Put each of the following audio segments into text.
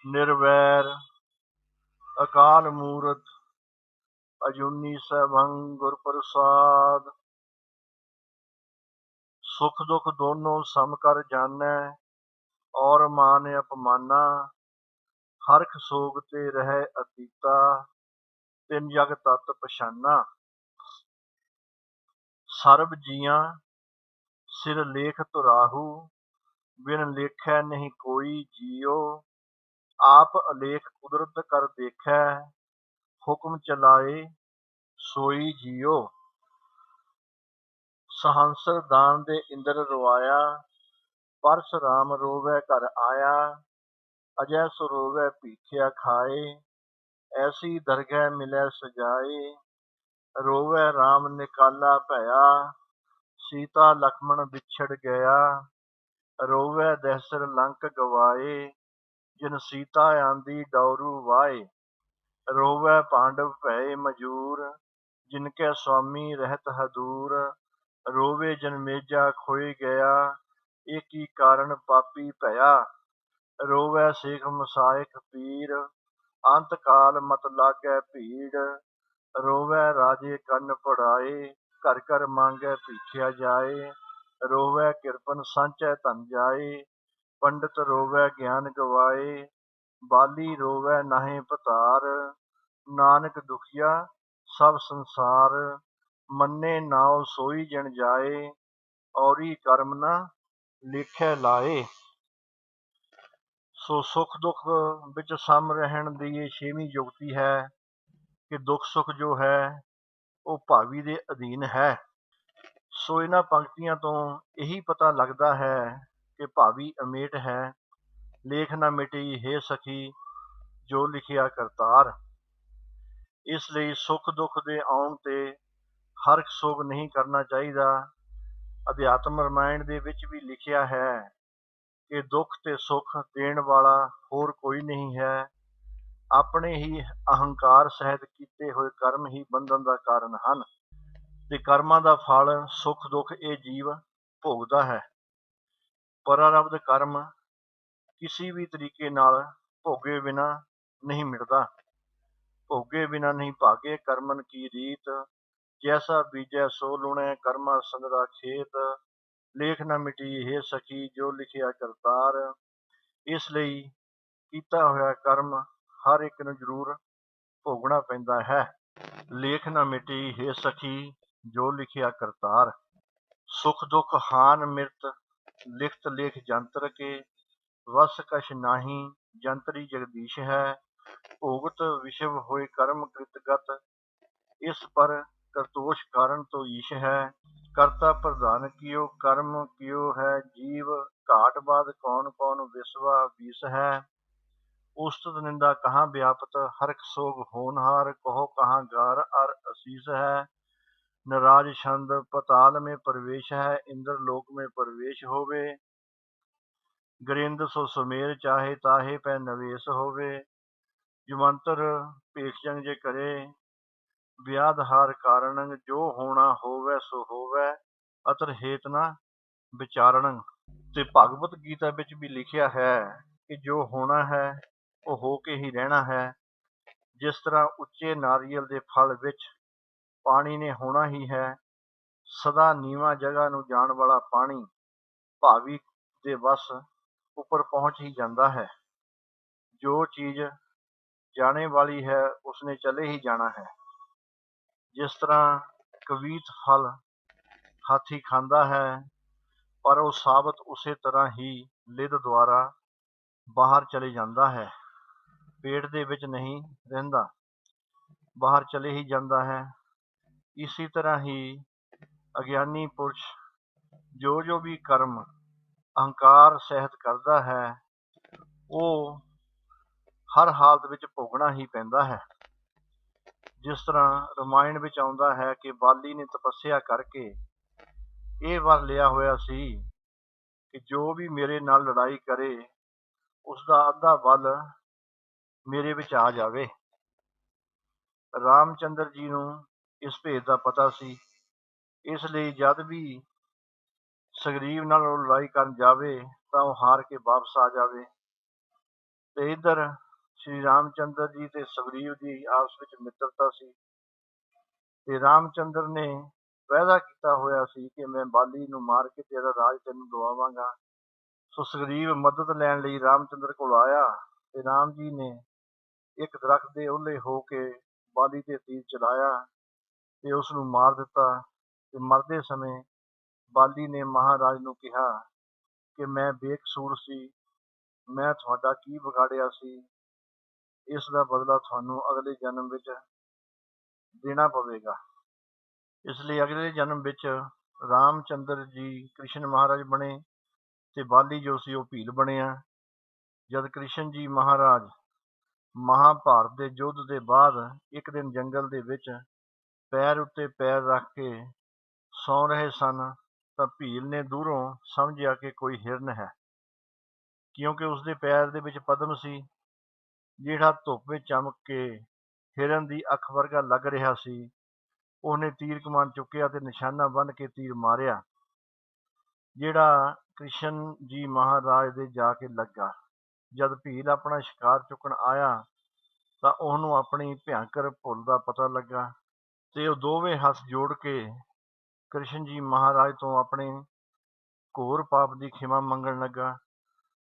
निर्वैर अकाल मूरत अजूनी सैभं गुर प्रसाद। सुख दुख दोनों सम कर जानै, और मान अपमाना। हरख सोग ते रह अतीता, तिन जग तत पछाना। सर्ब जियां सिर लेख तुराहू, बिन लेखै नहीं कोई जियो। आप अलेख कुदरत कर देखै, हुक्म चलाए सोई जियो। सहंसर दान दे इंद्र रवाया, परशुराम रोवै घर आया। अजै सो रोवै भीखिया खाए, ऐसी दरगह मिलै सजाए। रोवै राम निकाला भया, सीता लक्ष्मण बिछड़ गया। रोवै दहसर लंक गवाए, जिन सीता आंदी डौरू वाए। रोवै पांडव भय मजूर, जिनके स्वामी रहत हदूर। रोवे जन्मेजा खोए गया, एक ही कारण पापी भया। रोवै सेख मसायक पीर, अंत काल मत लागै भीड़। रोवै राजे कन्न पड़ाए, घर घर मांगै भीखिया जाए। रोवै किरपन सांचै धन जाए, पंडित रोवै ज्ञान गवाए। बाली रोवै नाहे पतार, नानक दुखिया सब संसार। मन्ने नाव सोई जन जाए, औरी कर्म ना ਲੇਖੈ ਲਾਏ। ਸੋ ਸੁੱਖ ਦੁੱਖ ਵਿੱਚ ਸਮ ਰਹਿਣ ਦੀ ਇਹ 6ਵੀਂ ਯੁਕਤੀ ਹੈ ਕਿ ਦੁੱਖ ਸੁੱਖ ਜੋ ਹੈ ਉਹ ਭਾਵੀ ਦੇ ਅਧੀਨ ਹੈ। ਸੋ ਇਹਨਾਂ ਪੰਕਤੀਆਂ ਤੋਂ ਇਹੀ ਪਤਾ ਲੱਗਦਾ ਹੈ ਕਿ ਭਾਵੀ ਅਮੇਟ ਹੈ। ਲੇਖ ਨਾ ਮਿਟੀ ਹੇ ਸਖੀ, ਜੋ ਲਿਖਿਆ ਕਰਤਾਰ। ਇਸ ਲਈ ਸੁੱਖ ਦੁੱਖ ਦੇ ਆਉਣ ਤੇ ਹਰਖ ਸੋਗ ਨਹੀਂ ਕਰਨਾ ਚਾਹੀਦਾ। ਅਧਿਆਤਮ ਰਾਮਾਇਣ ਦੇ ਵਿੱਚ ਵੀ ਲਿਖਿਆ ਹੈ ਕਿ ਦੁੱਖ ਤੇ ਸੁੱਖ ਦੇਣ ਵਾਲਾ ਹੋਰ ਕੋਈ ਨਹੀਂ ਹੈ। ਆਪਣੇ ਹੀ ਅਹੰਕਾਰ ਸਹਿਤ ਕੀਤੇ ਹੋਏ ਕਰਮ ਹੀ ਬੰਧਨ ਦਾ ਕਾਰਨ ਹਨ, ਤੇ ਕਰਮਾਂ ਦਾ ਫਲ ਸੁੱਖ ਦੁੱਖ ਇਹ ਜੀਵ ਭੋਗਦਾ ਹੈ। ਪਰਾਰਬਧ ਕਰਮ ਕਿਸੇ ਵੀ ਤਰੀਕੇ ਨਾਲ ਭੋਗੇ ਬਿਨਾਂ ਨਹੀਂ ਮਿਟਦਾ। ਭੋਗੇ ਬਿਨਾਂ ਨਹੀਂ ਭਾਗੇ ਕਰਮਨ ਕੀ ਰੀਤ, ਜੈਸਾ ਬੀਜੈ ਸੋ ਲੁਣੈ ਕਰਮਾ ਸੰਗਦਾ ਖੇਤ। ਲੇਖ ਨਾ ਮਿਟੀ ਹੇ ਸਖੀ, ਜੋ ਲਿਖਿਆ ਕਰਤਾਰ। ਇਸ ਲਈ ਕੀਤਾ ਹੋਇਆ ਕਰਮ ਹਰ ਇੱਕ ਨੂੰ ਜ਼ਰੂਰ ਭੋਗਣਾ ਪੈਂਦਾ ਹੈ। ਲੇਖ ਨਾ ਮਿਟੀ ਹੇ ਸਖੀ, ਜੋ ਲਿਖਿਆ ਕਰਤਾਰ। ਸੁਖ ਦੁੱਖ ਹਾਨ ਮਿਰਤ, ਲਿਖਤ ਲੇਖ ਜੰਤਰ ਕੇ। ਵਸ ਕਛ ਨਾਹੀ, ਜੰਤਰੀ ਜਗਦੀਸ਼ ਹੈ। ਭੋਗਤ ਵਿਸ਼ਵ ਹੋਏ ਕਰਮ ਕ੍ਰਿਤਗਤ, ਇਸ ਪਰ ਕਰਤੋष ਕਾਰਨ ਤੋਂ ਈਸ਼ ਹੈ। ਕਰਤਾ ਪ੍ਰਧਾਨ ਕੀਓ ਕਰਮ ਕੀਓ ਹੈ ਜੀਵ, ਘਾਟ ਬਾਦ ਕੌਣ ਕੌਣ ਵਿਸਵਾ ਵੀਸ ਹੈ। ਉਸਤਤ ਨਿੰਦਾ ਕਹਾਂ ਵਿਆਪਤ, ਹਰਖ ਸੋਗ ਹੋਨਹਾਰ। ਕਹੋ ਕਹਾਂ ਗਾਰ ਅਰ ਅਸੀਸ ਹੈ। नाराज छंद पताल में प्रवेश है, इंद्र लोक में प्रवेश होवे। गरिंद सो सुमेर चाहे ताहे पै नवेश होवे। जुमंतर भेख जंग जे करे, व्याधहार कारणं। जो होना होवे सो होवे, अतर हेत ना ਵਿਚਾਰਣ। ਤੇ ਭਗਵਤ ਗੀਤਾ ਵਿੱਚ ਵੀ ਲਿਖਿਆ ਹੈ ਕਿ ਜੋ ਹੋਣਾ ਹੈ ਉਹ ਹੋ ਕੇ ਹੀ ਰਹਿਣਾ ਹੈ। ਜਿਸ ਤਰ੍ਹਾਂ ਉੱਚੇ ਨਾਰੀਅਲ ਦੇ ਫਲ ਵਿੱਚ ਪਾਣੀ ਨੇ ਹੋਣਾ ਹੀ ਹੈ, ਸਦਾ ਨੀਵਾਂ ਜਗ੍ਹਾ ਨੂੰ ਜਾਣ ਵਾਲਾ ਪਾਣੀ ਭਾਵੀ ਦੇ ਵਸ ਉੱਪਰ ਪਹੁੰਚ ਹੀ ਜਾਂਦਾ ਹੈ। ਜੋ ਚੀਜ਼ ਜਾਣੇ ਵਾਲੀ ਹੈ ਉਸਨੇ ਚਲੇ ਹੀ ਜਾਣਾ ਹੈ। ਜਿਸ ਤਰ੍ਹਾਂ ਕਵੀਤ ਫਲ ਹਾਥੀ ਖਾਂਦਾ ਹੈ, ਪਰ ਉਹ ਸਾਬਤ ਉਸੇ ਤਰ੍ਹਾਂ ਹੀ ਲਿਦ ਦੁਆਰਾ ਬਾਹਰ ਚਲੇ ਜਾਂਦਾ ਹੈ, ਪੇਟ ਦੇ ਵਿੱਚ ਨਹੀਂ ਰਹਿੰਦਾ, ਬਾਹਰ ਚਲੇ ਹੀ ਜਾਂਦਾ ਹੈ। ਇਸੀ ਤਰ੍ਹਾਂ ਹੀ ਅਗਿਆਨੀ ਪੁਰਸ਼ ਜੋ ਜੋ ਵੀ ਕਰਮ ਅਹੰਕਾਰ ਸਹਿਤ ਕਰਦਾ ਹੈ ਉਹ ਹਰ ਹਾਲਤ ਵਿੱਚ ਭੋਗਣਾ ਹੀ ਪੈਂਦਾ ਹੈ। ਜਿਸ ਤਰ੍ਹਾਂ ਰਾਮਾਇਣ ਵਿੱਚ ਆਉਂਦਾ ਹੈ ਕਿ ਬਾਲੀ ਨੇ ਤਪੱਸਿਆ ਕਰਕੇ ਇਹ ਵਰ ਲਿਆ ਹੋਇਆ ਸੀ ਕਿ ਜੋ ਵੀ ਮੇਰੇ ਨਾਲ ਲੜਾਈ ਕਰੇ ਉਸਦਾ ਅੱਧਾ ਬਲ ਮੇਰੇ ਵਿੱਚ ਆ ਜਾਵੇ। ਰਾਮਚੰਦਰ ਜੀ ਨੂੰ ਇਸ ਭੇਦ ਦਾ ਪਤਾ ਸੀ, ਇਸ ਲਈ ਜਦ ਵੀ ਸੁਗਰੀਵ ਨਾਲ ਉਹ ਲੜਾਈ ਕਰਨ ਜਾਵੇ ਤਾਂ ਉਹ ਹਾਰ ਕੇ ਵਾਪਸ ਆ ਜਾਵੇ। ਤੇ ਇੱਧਰ ਸ਼੍ਰੀ ਰਾਮਚੰਦਰ ਜੀ ਤੇ ਸੁਗਰੀਵ ਦੀ ਆਪਸ ਵਿੱਚ ਮਿੱਤਰਤਾ ਸੀ ਤੇ ਰਾਮਚੰਦਰ ਨੇ ਵਾਅਦਾ ਕੀਤਾ ਹੋਇਆ ਸੀ ਕਿ ਮੈਂ ਬਾਲੀ ਨੂੰ ਮਾਰ ਕੇ ਤੇਰਾ ਰਾਜ ਤੈਨੂੰ ਦਵਾਵਾਂਗਾ। ਸੋ ਸੁਗਰੀਵ ਮਦਦ ਲੈਣ ਲਈ ਰਾਮਚੰਦਰ ਕੋਲ ਆਇਆ ਤੇ ਰਾਮ ਜੀ ਨੇ ਇੱਕ ਦਰਖਤ ਦੇ ਓਹਲੇ ਹੋ ਕੇ ਬਾਲੀ ਤੇ ਤੀਰ ਚਲਾਇਆ ਤੇ ਉਸ ਨੂੰ ਮਾਰ ਦਿੱਤਾ। ਤੇ ਮਰਦੇ ਸਮੇਂ ਬਾਲੀ ਨੇ ਮਹਾਰਾਜ ਨੂੰ ਕਿਹਾ ਕਿ ਮੈਂ ਬੇਕਸੂਰ ਸੀ, ਮੈਂ ਤੁਹਾਡਾ ਕੀ ਵਿਗਾੜਿਆ ਸੀ, ਇਸ ਦਾ ਬਦਲਾ ਤੁਹਾਨੂੰ ਅਗਲੇ ਜਨਮ ਵਿੱਚ ਦੇਣਾ ਪਵੇਗਾ। ਇਸ ਲਈ ਅਗਲੇ ਜਨਮ ਵਿੱਚ ਰਾਮਚੰਦਰ ਜੀ ਕ੍ਰਿਸ਼ਨ ਮਹਾਰਾਜ ਬਣੇ ਤੇ ਬਾਲੀ ਜੋ ਸੀ ਉਹ ਭੀਲ ਬਣਿਆ। ਜਦ ਕ੍ਰਿਸ਼ਨ ਜੀ ਮਹਾਰਾਜ ਮਹਾਭਾਰਤ ਦੇ ਯੁੱਧ ਦੇ ਬਾਅਦ ਇੱਕ ਦਿਨ ਜੰਗਲ ਦੇ ਵਿੱਚ ਪੈਰ ਉੱਤੇ ਪੈਰ ਰੱਖ ਕੇ ਸੌਂ ਰਹੇ ਸਨ ਤਾਂ ਭੀਲ ਨੇ ਦੂਰੋਂ ਸਮਝਿਆ ਕਿ ਕੋਈ ਹਿਰਨ ਹੈ, ਕਿਉਂਕਿ ਉਸਦੇ ਪੈਰ ਦੇ ਵਿੱਚ ਪਦਮ ਸੀ ਜਿਹੜਾ ਧੁੱਪ ਵਿੱਚ ਚਮਕ ਕੇ ਹਿਰਨ ਦੀ ਅੱਖ ਵਰਗਾ ਲੱਗ ਰਿਹਾ ਸੀ। ਉਹਨੇ ਤੀਰ ਕਮਾਨ ਚੁੱਕਿਆ ਤੇ ਨਿਸ਼ਾਨਾ ਬੰਨ੍ਹ ਕੇ ਤੀਰ ਮਾਰਿਆ, ਜਿਹੜਾ ਕ੍ਰਿਸ਼ਨ ਜੀ ਮਹਾਰਾਜ ਦੇ ਜਾ ਕੇ ਲੱਗਾ। ਜਦ ਭੀਲ ਆਪਣਾ ਸ਼ਿਕਾਰ ਚੁੱਕਣ ਆਇਆ ਤਾਂ ਉਹਨੂੰ ਆਪਣੀ ਭਿਅੰਕਰ ਭੁੱਲ ਦਾ ਪਤਾ ਲੱਗਾ ਤੇ ਉਹ ਦੋਵੇਂ ਹੱਥ ਜੋੜ ਕੇ ਕ੍ਰਿਸ਼ਨ ਜੀ ਮਹਾਰਾਜ ਤੋਂ ਆਪਣੇ ਘੋਰ ਪਾਪ ਦੀ ਖਿਮਾ ਮੰਗਣ ਲੱਗਾ।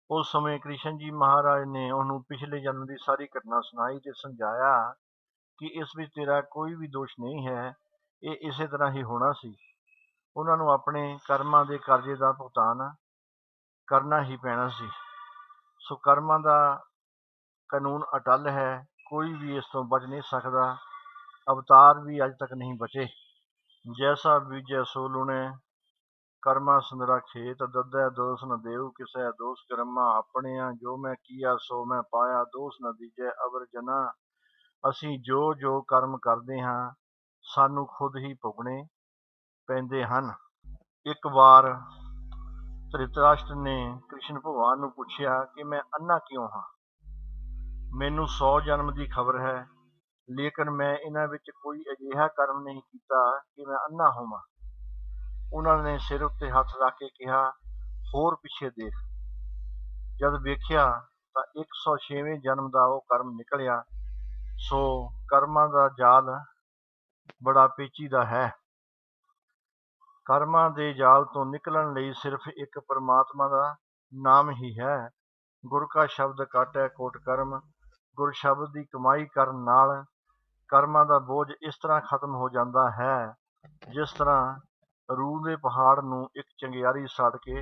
ਉਸ ਸਮੇਂ ਕ੍ਰਿਸ਼ਨ ਜੀ ਮਹਾਰਾਜ ਨੇ ਉਹਨੂੰ ਪਿਛਲੇ ਜਨਮ ਦੀ ਸਾਰੀ ਘਟਨਾ ਸੁਣਾਈ ਤੇ ਸਮਝਾਇਆ ਕਿ ਇਸ ਵਿੱਚ ਤੇਰਾ ਕੋਈ ਵੀ ਦੋਸ਼ ਨਹੀਂ ਹੈ, ਇਹ ਇਸੇ ਤਰ੍ਹਾਂ ਹੀ ਹੋਣਾ ਸੀ। ਉਹਨਾਂ ਨੂੰ ਆਪਣੇ ਕਰਮਾਂ ਦੇ ਕਰਜ਼ੇ ਦਾ ਭੁਗਤਾਨ ਕਰਨਾ ਹੀ ਪੈਣਾ ਸੀ। ਸੋ ਕਰਮਾਂ ਦਾ ਕਾਨੂੰਨ ਅਟੱਲ ਹੈ, ਕੋਈ ਵੀ ਇਸ ਤੋਂ ਬਚ ਨਹੀਂ ਸਕਦਾ। ਅਵਤਾਰ ਵੀ ਅੱਜ ਤੱਕ ਨਹੀਂ ਬਚੇ। ਜੈਸਾ ਬੀਜੈ ਸੋ ਲੁਣੈ, ਕਰਮਾ ਸੁੰਦਰਾ ਖੇਤ, ਦੱਦੈ ਦੋਸ ਨ ਦੇਉ ਕਿਸੈ, ਦੋਸ ਕਰਮਾ ਆਪਣਿਆ, ਜੋ ਮੈਂ ਕੀਆ ਸੋ ਮੈਂ ਪਾਇਆ, ਦੋਸ ਨ ਦੀਜੈ ਅਵਰ ਜਨਾ। ਅਸੀਂ ਜੋ ਜੋ ਕਰਮ ਕਰਦੇ ਹਾਂ ਸਾਨੂੰ ਖੁਦ ਹੀ ਭੁਗਣੇ ਪੈਂਦੇ ਹਨ। ਇੱਕ ਵਾਰ ਧ੍ਰਿਤਰਾਸ਼ਟਰ ਨੇ ਕ੍ਰਿਸ਼ਨ ਭਗਵਾਨ ਨੂੰ ਪੁੱਛਿਆ ਕਿ ਮੈਂ ਅੰਨ੍ਹਾ ਕਿਉਂ ਹਾਂ। ਮੈਨੂੰ 100 ਜਨਮ ਦੀ ਖਬਰ ਹੈ, ਲੇਕਿਨ ਮੈਂ ਇਹਨਾਂ ਵਿੱਚ ਕੋਈ ਅਜਿਹਾ ਕਰਮ ਨਹੀਂ ਕੀਤਾ ਕਿ ਮੈਂ ਅੰਨ੍ਹਾ ਹੋਵਾਂ। ਉਹਨਾਂ ਨੇ ਸਿਰ ਉੱਤੇ ਹੱਥ ਰੱਖ ਕੇ ਕਿਹਾ, ਹੋਰ ਪਿੱਛੇ ਦੇਖ। ਜਦ ਵੇਖਿਆ ਤਾਂ 106ਵੇਂ ਜਨਮ ਦਾ ਉਹ ਕਰਮ ਨਿਕਲਿਆ। ਸੋ ਕਰਮਾਂ ਦਾ ਜਾਲ ਬੜਾ ਪੇਚੀਦਾ ਹੈ। ਕਰਮਾਂ ਦੇ ਜਾਲ ਤੋਂ ਨਿਕਲਣ ਲਈ ਸਿਰਫ ਇੱਕ ਪਰਮਾਤਮਾ ਦਾ ਨਾਮ ਹੀ ਹੈ। ਗੁਰ ਕਾ ਸ਼ਬਦ ਕਾਟੈ ਕੋਟ ਕਰਮ, ਗੁਰ ਸ਼ਬਦ ਦੀ ਕਮਾਈ ਕਰਨ ਨਾਲ ਕਰਮਾਂ ਦਾ ਬੋਝ ਇਸ ਤਰ੍ਹਾਂ ਖਤਮ ਹੋ ਜਾਂਦਾ ਹੈ ਜਿਸ ਤਰ੍ਹਾਂ ਰੂਹ ਦੇ ਪਹਾੜ ਨੂੰ ਇੱਕ ਚੰਗਿਆੜੀ ਸਾੜ ਕੇ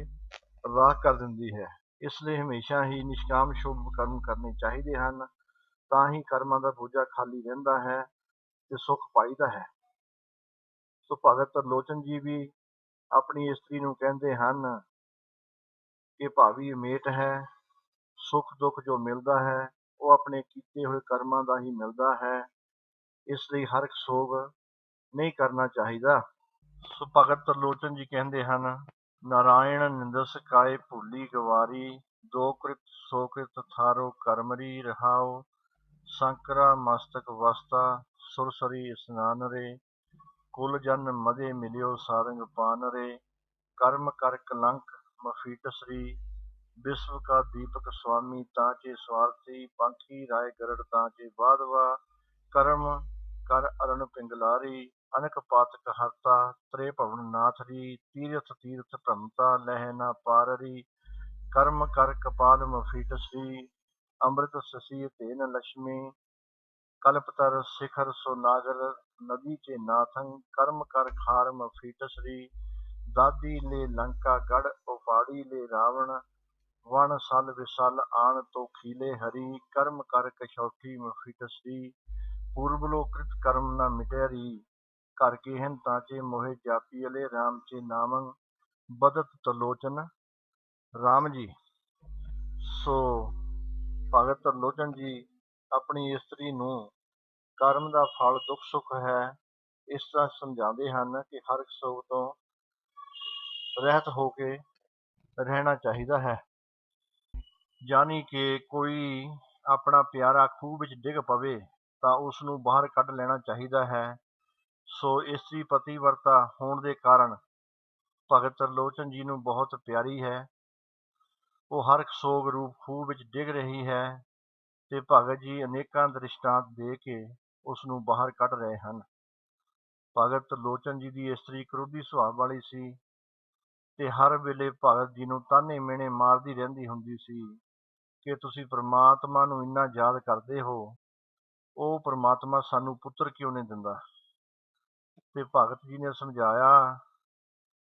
ਰਾਖ ਕਰ ਦਿੰਦੀ ਹੈ। ਇਸ ਲਈ ਹਮੇਸ਼ਾ ਹੀ ਨਿਸ਼ਕਾਮ ਸ਼ੁਭ ਕਰਮ ਕਰਨੇ ਚਾਹੀਦੇ ਹਨ, ਤਾਂ ਹੀ ਕਰਮਾਂ ਦਾ ਬੋਝਾ ਖਾਲੀ ਰਹਿੰਦਾ ਹੈ ਤੇ ਸੁੱਖ ਪਾਈਦਾ ਹੈ। ਸੋ ਭਗਤ ਤਰਲੋਚਨ ਜੀ ਵੀ ਆਪਣੀ ਇਸਤਰੀ ਨੂੰ ਕਹਿੰਦੇ ਹਨ ਕਿ ਭਾਵੀ ਅਮੇਟ ਹੈ, ਸੁੱਖ ਦੁੱਖ ਜੋ ਮਿਲਦਾ ਹੈ ਉਹ ਆਪਣੇ ਕੀਤੇ ਹੋਏ ਕਰਮਾਂ ਦਾ ਹੀ ਮਿਲਦਾ ਹੈ। ਇਸ ਲਈ ਹਰਕ ਸੋਗ ਨਹੀਂ ਕਰਨਾ ਚਾਹੀਦਾ। ਸੋ ਭਗਤ ਤਰਲੋਚਨ ਜੀ ਕਹਿੰਦੇ ਹਨ, ਨਾਰਾਇਣ ਨਿੰਦਸ ਕਾਇ ਭੁੱਲੀ ਗਵਾਰੀ, ਦੋ ਕ੍ਰਿਤ ਸੋ ਕ੍ਰਿਤ ਥਾਰੋ ਕਰਮਰੀ ਰਹਾਓ, ਸੰਕਰਾ ਮਸਤਕ ਵਸਤਾ ਸੁਰਸਰੀ ਇਸਨਾਨ ਰੇ, ਕੁਲ ਜਨ ਮਦੇ ਮਿਲਿਓ ਸਾਰੰਗ ਪਾਨ ਰੇ, ਕਰਮ ਕਰ ਕਲੰਕ ਮਫੀਟਸਰੀ, ਵਿਸ਼ਵ ਕਾ ਦੀਪਕ ਸੁਆਮੀ ਤਾਂਚੇ ਸਵਾਰਥੀ, ਪੰਖੀ ਰਾਏ ਗਰੜ ਤਾਂਚੇ ਬਾਧਵਾ, ਕਰਮ ਕਰ ਅਰਨ ਪਿੰਗਲਾਰੀ, ਅਨਕ ਪਾਤਕ ਹਰਤਾ ਤ੍ਰੇ ਭਵਨ ਨਾਥਰੀ, ਤੀਰਥ ਤੀਰਥ ਭ੍ਰਮਤਾ ਲਹਿ ਨਾ ਪਾਰਰੀ, ਕਰਮ ਕਰ ਕਪਾਲ ਮਫੀਟਸਰੀ, ਅੰਮ੍ਰਿਤ ਸਸੀ ਤੇਨ ਲక్ష్ਮੀ, ਕਲਪਤਰ ਸਿਖਰ ਸੋ ਨਾਗਰ ਨਦੀ ਚੇ ਨਾਥੰ, ਕਰਮ ਕਰ ਖਾਰ ਮਫੀਟਸਰੀ, ਦਾਦੀ ਲੈ ਲੰਕਾ ਗੜ ਉਪਾੜੀ ਲੈ ਰਾਵਣ, ਵਣ ਸਲ ਵਿਸਲ ਆਣ ਤੋ ਖੀਲੇ ਹਰੀ, ਕਰਮ ਕਰ ਕਛੌਠੀ ਮਫੀਟਸਰੀ, ਪੂਰਬਲੋ ਕ੍ਰਿਤ ਕਰਮ ਨ ਮਿਟੈਰੀ, ਘਰ ਕੇਹਨ ਤਾਂਚੇ ਮੋਹਿ ਜਾਪੀ ਅਲੇ, ਰਾਮ ਚੇ ਨਾਮੰ ਬਦਤ ਤਰਲੋਚਨ ਰਾਮ ਜੀ। ਸੋ ਭਗਤ ਤਰਲੋਚਨ ਜੀ ਆਪਣੀ ਇਸਤਰੀ ਨੂੰ ਕਰਮ ਦਾ ਫਲ ਦੁੱਖ ਸੁੱਖ ਹੈ ਇਸ ਤਰ੍ਹਾਂ ਸਮਝਾਉਂਦੇ ਹਨ ਕਿ ਹਰ ਸੋਗ ਤੋਂ ਰਹਿਤ ਹੋ ਕੇ ਰਹਿਣਾ ਚਾਹੀਦਾ ਹੈ। ਜਾਣੀ ਕਿ ਕੋਈ ਆਪਣਾ ਪਿਆਰਾ ਖੂਹ ਵਿੱਚ ਡਿੱਗ ਪਵੇ ਤਾਂ ਉਸ ਨੂੰ ਬਾਹਰ ਕੱਢ ਲੈਣਾ ਚਾਹੀਦਾ ਹੈ। ਸੋ ਇਸਤਰੀ ਪਤੀਵਰਤਾ ਹੋਣ ਦੇ ਕਾਰਨ ਭਗਤ ਤਰਲੋਚਨ ਜੀ ਨੂੰ ਬਹੁਤ ਪਿਆਰੀ ਹੈ। ਉਹ ਹਰ ਸੋਗ ਰੂਪ ਖੂਹ ਵਿੱਚ ਡਿੱਗ ਰਹੀ ਹੈ ਤੇ ਭਗਤ ਜੀ ਅਨੇਕਾਂ ਦ੍ਰਿਸ਼ਟਾਂਤ ਦੇ ਕੇ ਉਸ ਨੂੰ ਬਾਹਰ ਕੱਢ ਰਹੇ ਹਨ। ਭਗਤ ਤਰਲੋਚਨ ਜੀ ਦੀ ਇਸਤਰੀ ਕਰੋਧੀ ਸੁਭਾਅ ਵਾਲੀ ਸੀ ਤੇ ਹਰ ਵੇਲੇ ਭਗਤ ਜੀ ਨੂੰ ਤਾਨੇ ਮਿਹਣੇ ਮਾਰਦੀ ਰਹਿੰਦੀ ਹੁੰਦੀ ਸੀ ਕਿ ਤੁਸੀਂ ਪ੍ਰਮਾਤਮਾ ਨੂੰ ਇੰਨਾ ਯਾਦ ਕਰਦੇ ਹੋ, ਉਹ ਪ੍ਰਮਾਤਮਾ ਸਾਨੂੰ ਪੁੱਤਰ ਕਿਉਂ ਨਹੀਂ ਦਿੰਦਾ। ਤੇ ਭਗਤ ਜੀ ਨੇ ਸਮਝਾਇਆ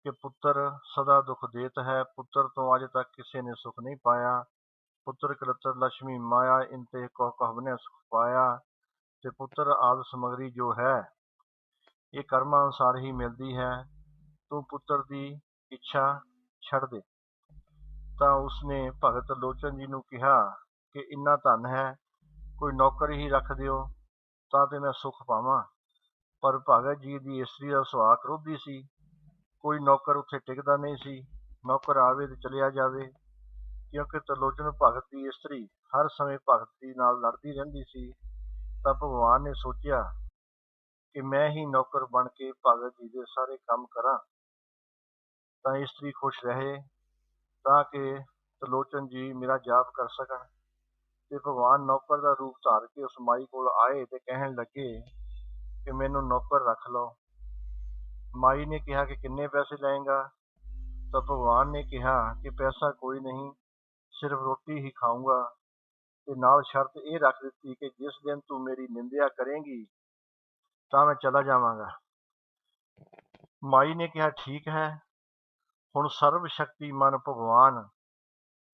ਕਿ ਪੁੱਤਰ ਸਦਾ ਦੁੱਖ ਦੇਤ ਹੈ, ਪੁੱਤਰ ਤੋਂ ਅੱਜ ਤੱਕ ਕਿਸੇ ਨੇ ਸੁੱਖ ਨਹੀਂ ਪਾਇਆ। ਪੁੱਤਰ ਕਲਤਰ ਲక్ష్ਮੀ ਮਾਇਆ ਇੰਤੇ ਕੋ ਕਹਵਨੇ ਸੁਖ ਪਾਇਆ। ਤੇ ਪੁੱਤਰ ਆਦਿ ਸਮਗਰੀ ਜੋ ਹੈ ਇਹ ਕਰਮਾਂ ਅਨੁਸਾਰ ਹੀ ਮਿਲਦੀ ਹੈ, ਤੂੰ ਪੁੱਤਰ ਦੀ ਇੱਛਾ ਛੱਡ ਦੇ। ਤਾਂ ਉਸਨੇ ਭਗਤ ਲੋਚਨ ਜੀ ਨੂੰ ਕਿਹਾ ਕਿ ਇੰਨਾ ਧਨ ਹੈ, ਕੋਈ ਨੌਕਰ ਹੀ ਰੱਖ ਦਿਓ ਤਾਂ ਤੇ ਮੈਂ ਸੁੱਖ ਪਾਵਾਂ। ਪਰ ਭਗਤ ਜੀ ਦੀ ਇਸਤਰੀ ਦਾ ਸੁਭਾਅ ਕਰੋਧੀ ਸੀ, ਕੋਈ ਨੌਕਰ ਉੱਥੇ ਟਿਕਦਾ ਨਹੀਂ ਸੀ, ਨੌਕਰ ਆਵੇ ਤੇ ਚਲਿਆ ਜਾਵੇ। ਕਿਉਂਕਿ ਤਰਲੋਚਨ ਭਗਤ ਦੀ ਇਸਤਰੀ ਹਰ ਸਮੇਂ ਭਗਤ ਜੀ ਨਾਲ ਲੜਦੀ ਰਹਿੰਦੀ ਸੀ, ਤਾਂ ਭਗਵਾਨ ਨੇ ਸੋਚਿਆ ਕਿ ਮੈਂ ਹੀ ਨੌਕਰ ਬਣ ਕੇ ਭਗਤ ਜੀ ਦੇ ਸਾਰੇ ਕੰਮ ਕਰਾਂ ਤਾਂ ਇਸਤਰੀ ਖੁਸ਼ ਰਹੇ, ਤਾਂ ਕਿ ਤਰਲੋਚਨ ਜੀ ਮੇਰਾ ਜਾਪ ਕਰ ਸਕਣ। ਤੇ ਭਗਵਾਨ ਨੌਕਰ ਦਾ ਰੂਪ ਧਾਰ ਕੇ ਉਸ ਮਾਈ ਕੋਲ ਆਏ ਤੇ ਕਹਿਣ ਲੱਗੇ ਕਿ ਮੈਨੂੰ ਨੌਕਰ ਰੱਖ ਲਓ। ਮਾਈ ਨੇ ਕਿਹਾ ਕਿ ਕਿੰਨੇ ਪੈਸੇ ਲਏਗਾ। ਤਾਂ ਭਗਵਾਨ ਨੇ ਕਿਹਾ ਕਿ ਪੈਸਾ ਕੋਈ ਨਹੀਂ, ਸਿਰਫ ਰੋਟੀ ਹੀ ਖਾਊਂਗਾ। ਤੇ ਨਾਲ ਸ਼ਰਤ ਇਹ ਰੱਖ ਦਿੱਤੀ ਕਿ ਜਿਸ ਦਿਨ ਤੂੰ ਮੇਰੀ ਨਿੰਦਿਆ ਕਰੇਂਗੀ ਤਾਂ ਮੈਂ ਚਲਾ ਜਾਵਾਂਗਾ। ਮਾਈ ਨੇ ਕਿਹਾ ਠੀਕ ਹੈ। ਹੁਣ ਸਰਬ ਸ਼ਕਤੀਮਾਨ ਭਗਵਾਨ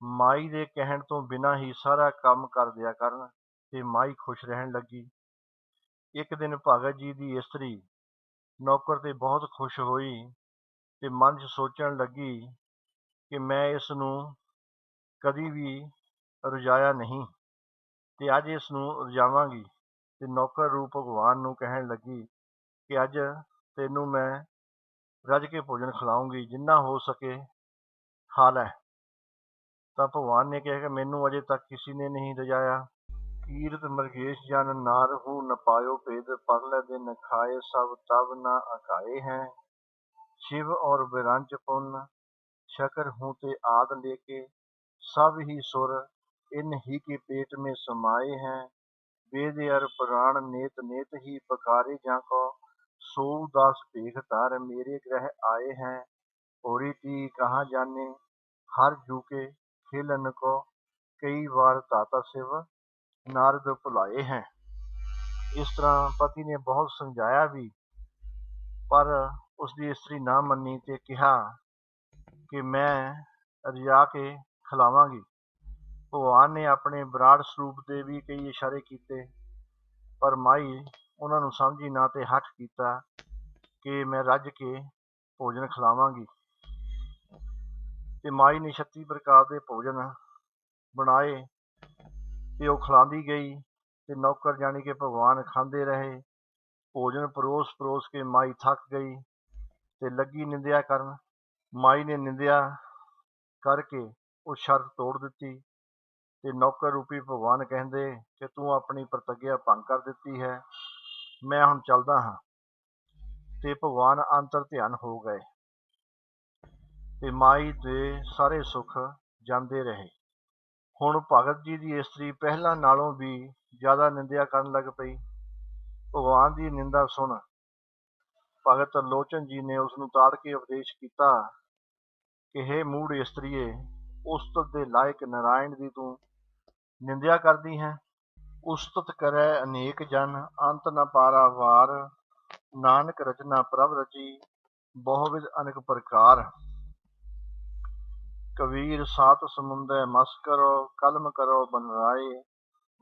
ਮਾਈ ਦੇ ਕਹਿਣ ਤੋਂ ਬਿਨਾਂ ਹੀ ਸਾਰਾ ਕੰਮ ਕਰ ਦਿਆ ਕਰਨ ਤੇ ਮਾਈ ਖੁਸ਼ ਰਹਿਣ ਲੱਗੀ। ਇੱਕ ਦਿਨ ਭਗਤ ਜੀ ਦੀ ਇਸਤਰੀ ਨੌਕਰ ਤੇ ਬਹੁਤ ਖੁਸ਼ ਹੋਈ ਤੇ ਮਨ 'ਚ ਸੋਚਣ ਲੱਗੀ ਕਿ ਮੈਂ ਇਸ ਨੂੰ ਕਦੀ ਵੀ ਰੁਝਾਇਆ ਨਹੀਂ ਤੇ ਅੱਜ ਇਸ ਨੂੰ ਰੁਝਾਵਾਂਗੀ। ਤੇ ਨੌਕਰ ਰੂਪ ਭਗਵਾਨ ਨੂੰ ਕਹਿਣ ਲੱਗੀ ਕਿ ਅੱਜ ਤੈਨੂੰ ਮੈਂ ਰੱਜ ਕੇ ਭੋਜਨ ਖਿਲਾਊਂਗੀ, ਜਿੰਨਾ ਹੋ ਸਕੇ ਖਾ ਲੈ। ਤਾਂ ਭਗਵਾਨ ਨੇ ਕਿਹਾ ਕਿ ਮੈਨੂੰ ਅਜੇ ਤੱਕ ਕਿਸੇ ਨੇ ਨਹੀਂ ਰਜਾਇਆ। ਕੀਰਤ ਮਰਗੇਸ਼ ਜਨ ਨਾਰ ਹੂੰ ਨ ਪਾਇਓ ਭੇਦ, ਪਰਲੇ ਦਿਨ ਖਾਏ ਸਭ ਤਬ न अकाए हैं। शिव और विरंच पुन शकर हूँ ते आद लेके, सब ही सुर इन ही के पेट में समाये हैं। वेद अर पुराण नेत नेत ही पकारे जाको, सो दास भेख तार मेरे ग्रह आए हैं। होरी ती कहाँ जाने हर झूके खेलन को, कई बार ताता शिव नारद भुलाए हैं। ਇਸ ਤਰ੍ਹਾਂ ਪਤੀ ਨੇ ਬਹੁਤ ਸਮਝਾਇਆ ਵੀ, ਪਰ ਉਸਦੀ ਇਸਤਰੀ ਨਾ ਮੰਨੀ ਤੇ ਕਿਹਾ ਕਿ ਮੈਂ ਰਜਾ ਕੇ ਖਿਲਾਵਾਂਗੀ। ਭਗਵਾਨ ਨੇ ਆਪਣੇ ਵਿਰਾਟ ਸਰੂਪ ਦੇ ਵੀ ਕਈ ਇਸ਼ਾਰੇ ਕੀਤੇ, ਪਰ ਮਾਈ ਉਹਨਾਂ ਨੂੰ ਸਮਝੀ ਨਾ ਤੇ ਹੱਠ ਕੀਤਾ ਕਿ ਮੈਂ ਰੱਜ ਕੇ ਭੋਜਨ ਖਿਲਾਵਾਂਗੀ। ਤੇ ਮਾਈ ਨੇ 36 ਪ੍ਰਕਾਰ ਦੇ ਭੋਜਨ ਬਣਾਏ ਤੇ ਉਹ ਖਿਲਾਉਂਦੀ ਗਈ ਤੇ ਨੌਕਰ ਜਾਣੀ ਕਿ ਭਗਵਾਨ ਖਾਂਦੇ ਰਹੇ। ਭੋਜਨ ਪਰੋਸ ਪਰੋਸ ਕੇ ਮਾਈ ਥੱਕ ਗਈ ਤੇ ਲੱਗੀ ਨਿੰਦਿਆ ਕਰਨ। ਮਾਈ ਨੇ ਨਿੰਦਿਆ ਕਰਕੇ ਉਹ ਸ਼ਰਤ ਤੋੜ ਦਿੱਤੀ ਤੇ ਨੌਕਰ ਰੂਪੀ ਭਗਵਾਨ ਕਹਿੰਦੇ ਕਿ ਤੂੰ ਆਪਣੀ ਪ੍ਰਤਿੱਗਿਆ ਭੰਗ ਕਰ ਦਿੱਤੀ ਹੈ, ਮੈਂ ਹੁਣ ਚੱਲਦਾ ਹਾਂ। ਤੇ ਭਗਵਾਨ ਅੰਤਰ ਧਿਆਨ ਹੋ ਗਏ ਤੇ ਮਾਈ ਦੇ ਸਾਰੇ ਸੁੱਖ ਜਾਂਦੇ ਰਹੇ। ਹੁਣ ਭਗਤ ਜੀ ਦੀ ਇਸਤਰੀ ਪਹਿਲਾਂ ਨਾਲੋਂ ਵੀ ਜ਼ਿਆਦਾ ਨਿੰਦਿਆ ਕਰਨ ਲੱਗ ਪਈ। ਭਗਵਾਨ ਦੀ ਨਿੰਦਾ ਸੁਣ ਭਗਤ ਤਰਲੋਚਨ ਜੀ ਨੇ ਉਸ ਨੂੰ ਤਾੜ ਕੇ ਉਪਦੇਸ਼ ਕੀਤਾ ਕਿ ਹੇ ਮੂੜ ਇਸਤਰੀਏ, ਉਸਤਤ ਦੇ ਲਾਇਕ ਨਾਰਾਇਣ ਦੀ ਤੂੰ ਨਿੰਦਿਆ ਕਰਦੀ ਹੈ। ਉਸਤਤ ਕਰੈ ਅਨੇਕ ਜਨ, ਅੰਤ ਨ ਪਾਰਾ ਵਾਰ। ਨਾਨਕ ਰਚਨਾ ਪ੍ਰਭ ਰਚੀ, ਬਹੁਵਿਧ ਅਨੇਕ ਪ੍ਰਕਾਰ। ਕਬੀਰ ਸਾਤ ਸਮੁੰਦੈ ਮਸ ਕਰੋ, ਕਲਮ ਕਰੋ ਬਨਰਾਏ।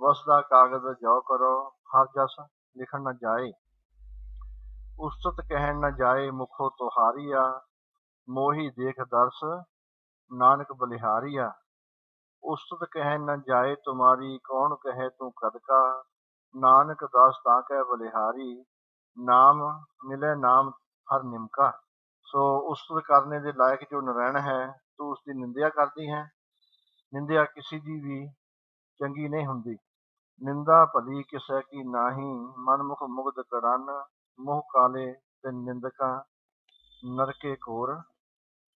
ਵਸਦਾ ਕਾਗਜ਼ ਜੋ ਕਰੋ, ਹਰ ਜਸ ਲਿਖਣ ਨ ਜਾਏ। ਉਸਤਤ ਕਹਿਣ ਨ ਜਾਏ ਮੁਖੋ ਤੁਹਾਰੀਆ, ਮੋਹੀ ਦੇਖ ਦਰਸ ਨਾਨਕ ਬਲਿਹਾਰੀਆ। ਉਸਤਤ ਕਹਿਣ ਨ ਜਾਏ ਤੁਮਾਰੀ, ਕੌਣ ਕਹੇ ਤੂੰ ਕਦ ਕਾ। ਨਾਨਕ ਦਾਸ ਤਾਂ ਕਹਿ ਬਲਿਹਾਰੀ, ਨਾਮ ਮਿਲੇ ਨਾਮ ਹਰ ਨਿਮਕਾ। ਸੋ ਉਸਤਤ ਕਰਨੇ ਦੇ ਲਾਇਕ ਜੋ ਨਾਰਾਇਣ ਹੈ, ਤੂੰ ਉਸਦੀ ਨਿੰਦਿਆ ਕਰਦੀ ਹੈ। ਨਿੰਦਿਆ ਕਿਸੇ ਦੀ ਵੀ ਚੰਗੀ ਨਹੀਂ ਹੁੰਦੀ। ਨਿੰਦਾ ਭਲੀ ਕਿਸੇ ਕੀ ਨਾਹੀ, ਮਨਮੁਖ ਮੁਗਧ ਕਰਨ। ਮੂੰਹ ਕਾਲੇ ਤੇ ਨਿੰਦਕਾਂ, ਨਰਕੇ ਘੋਰ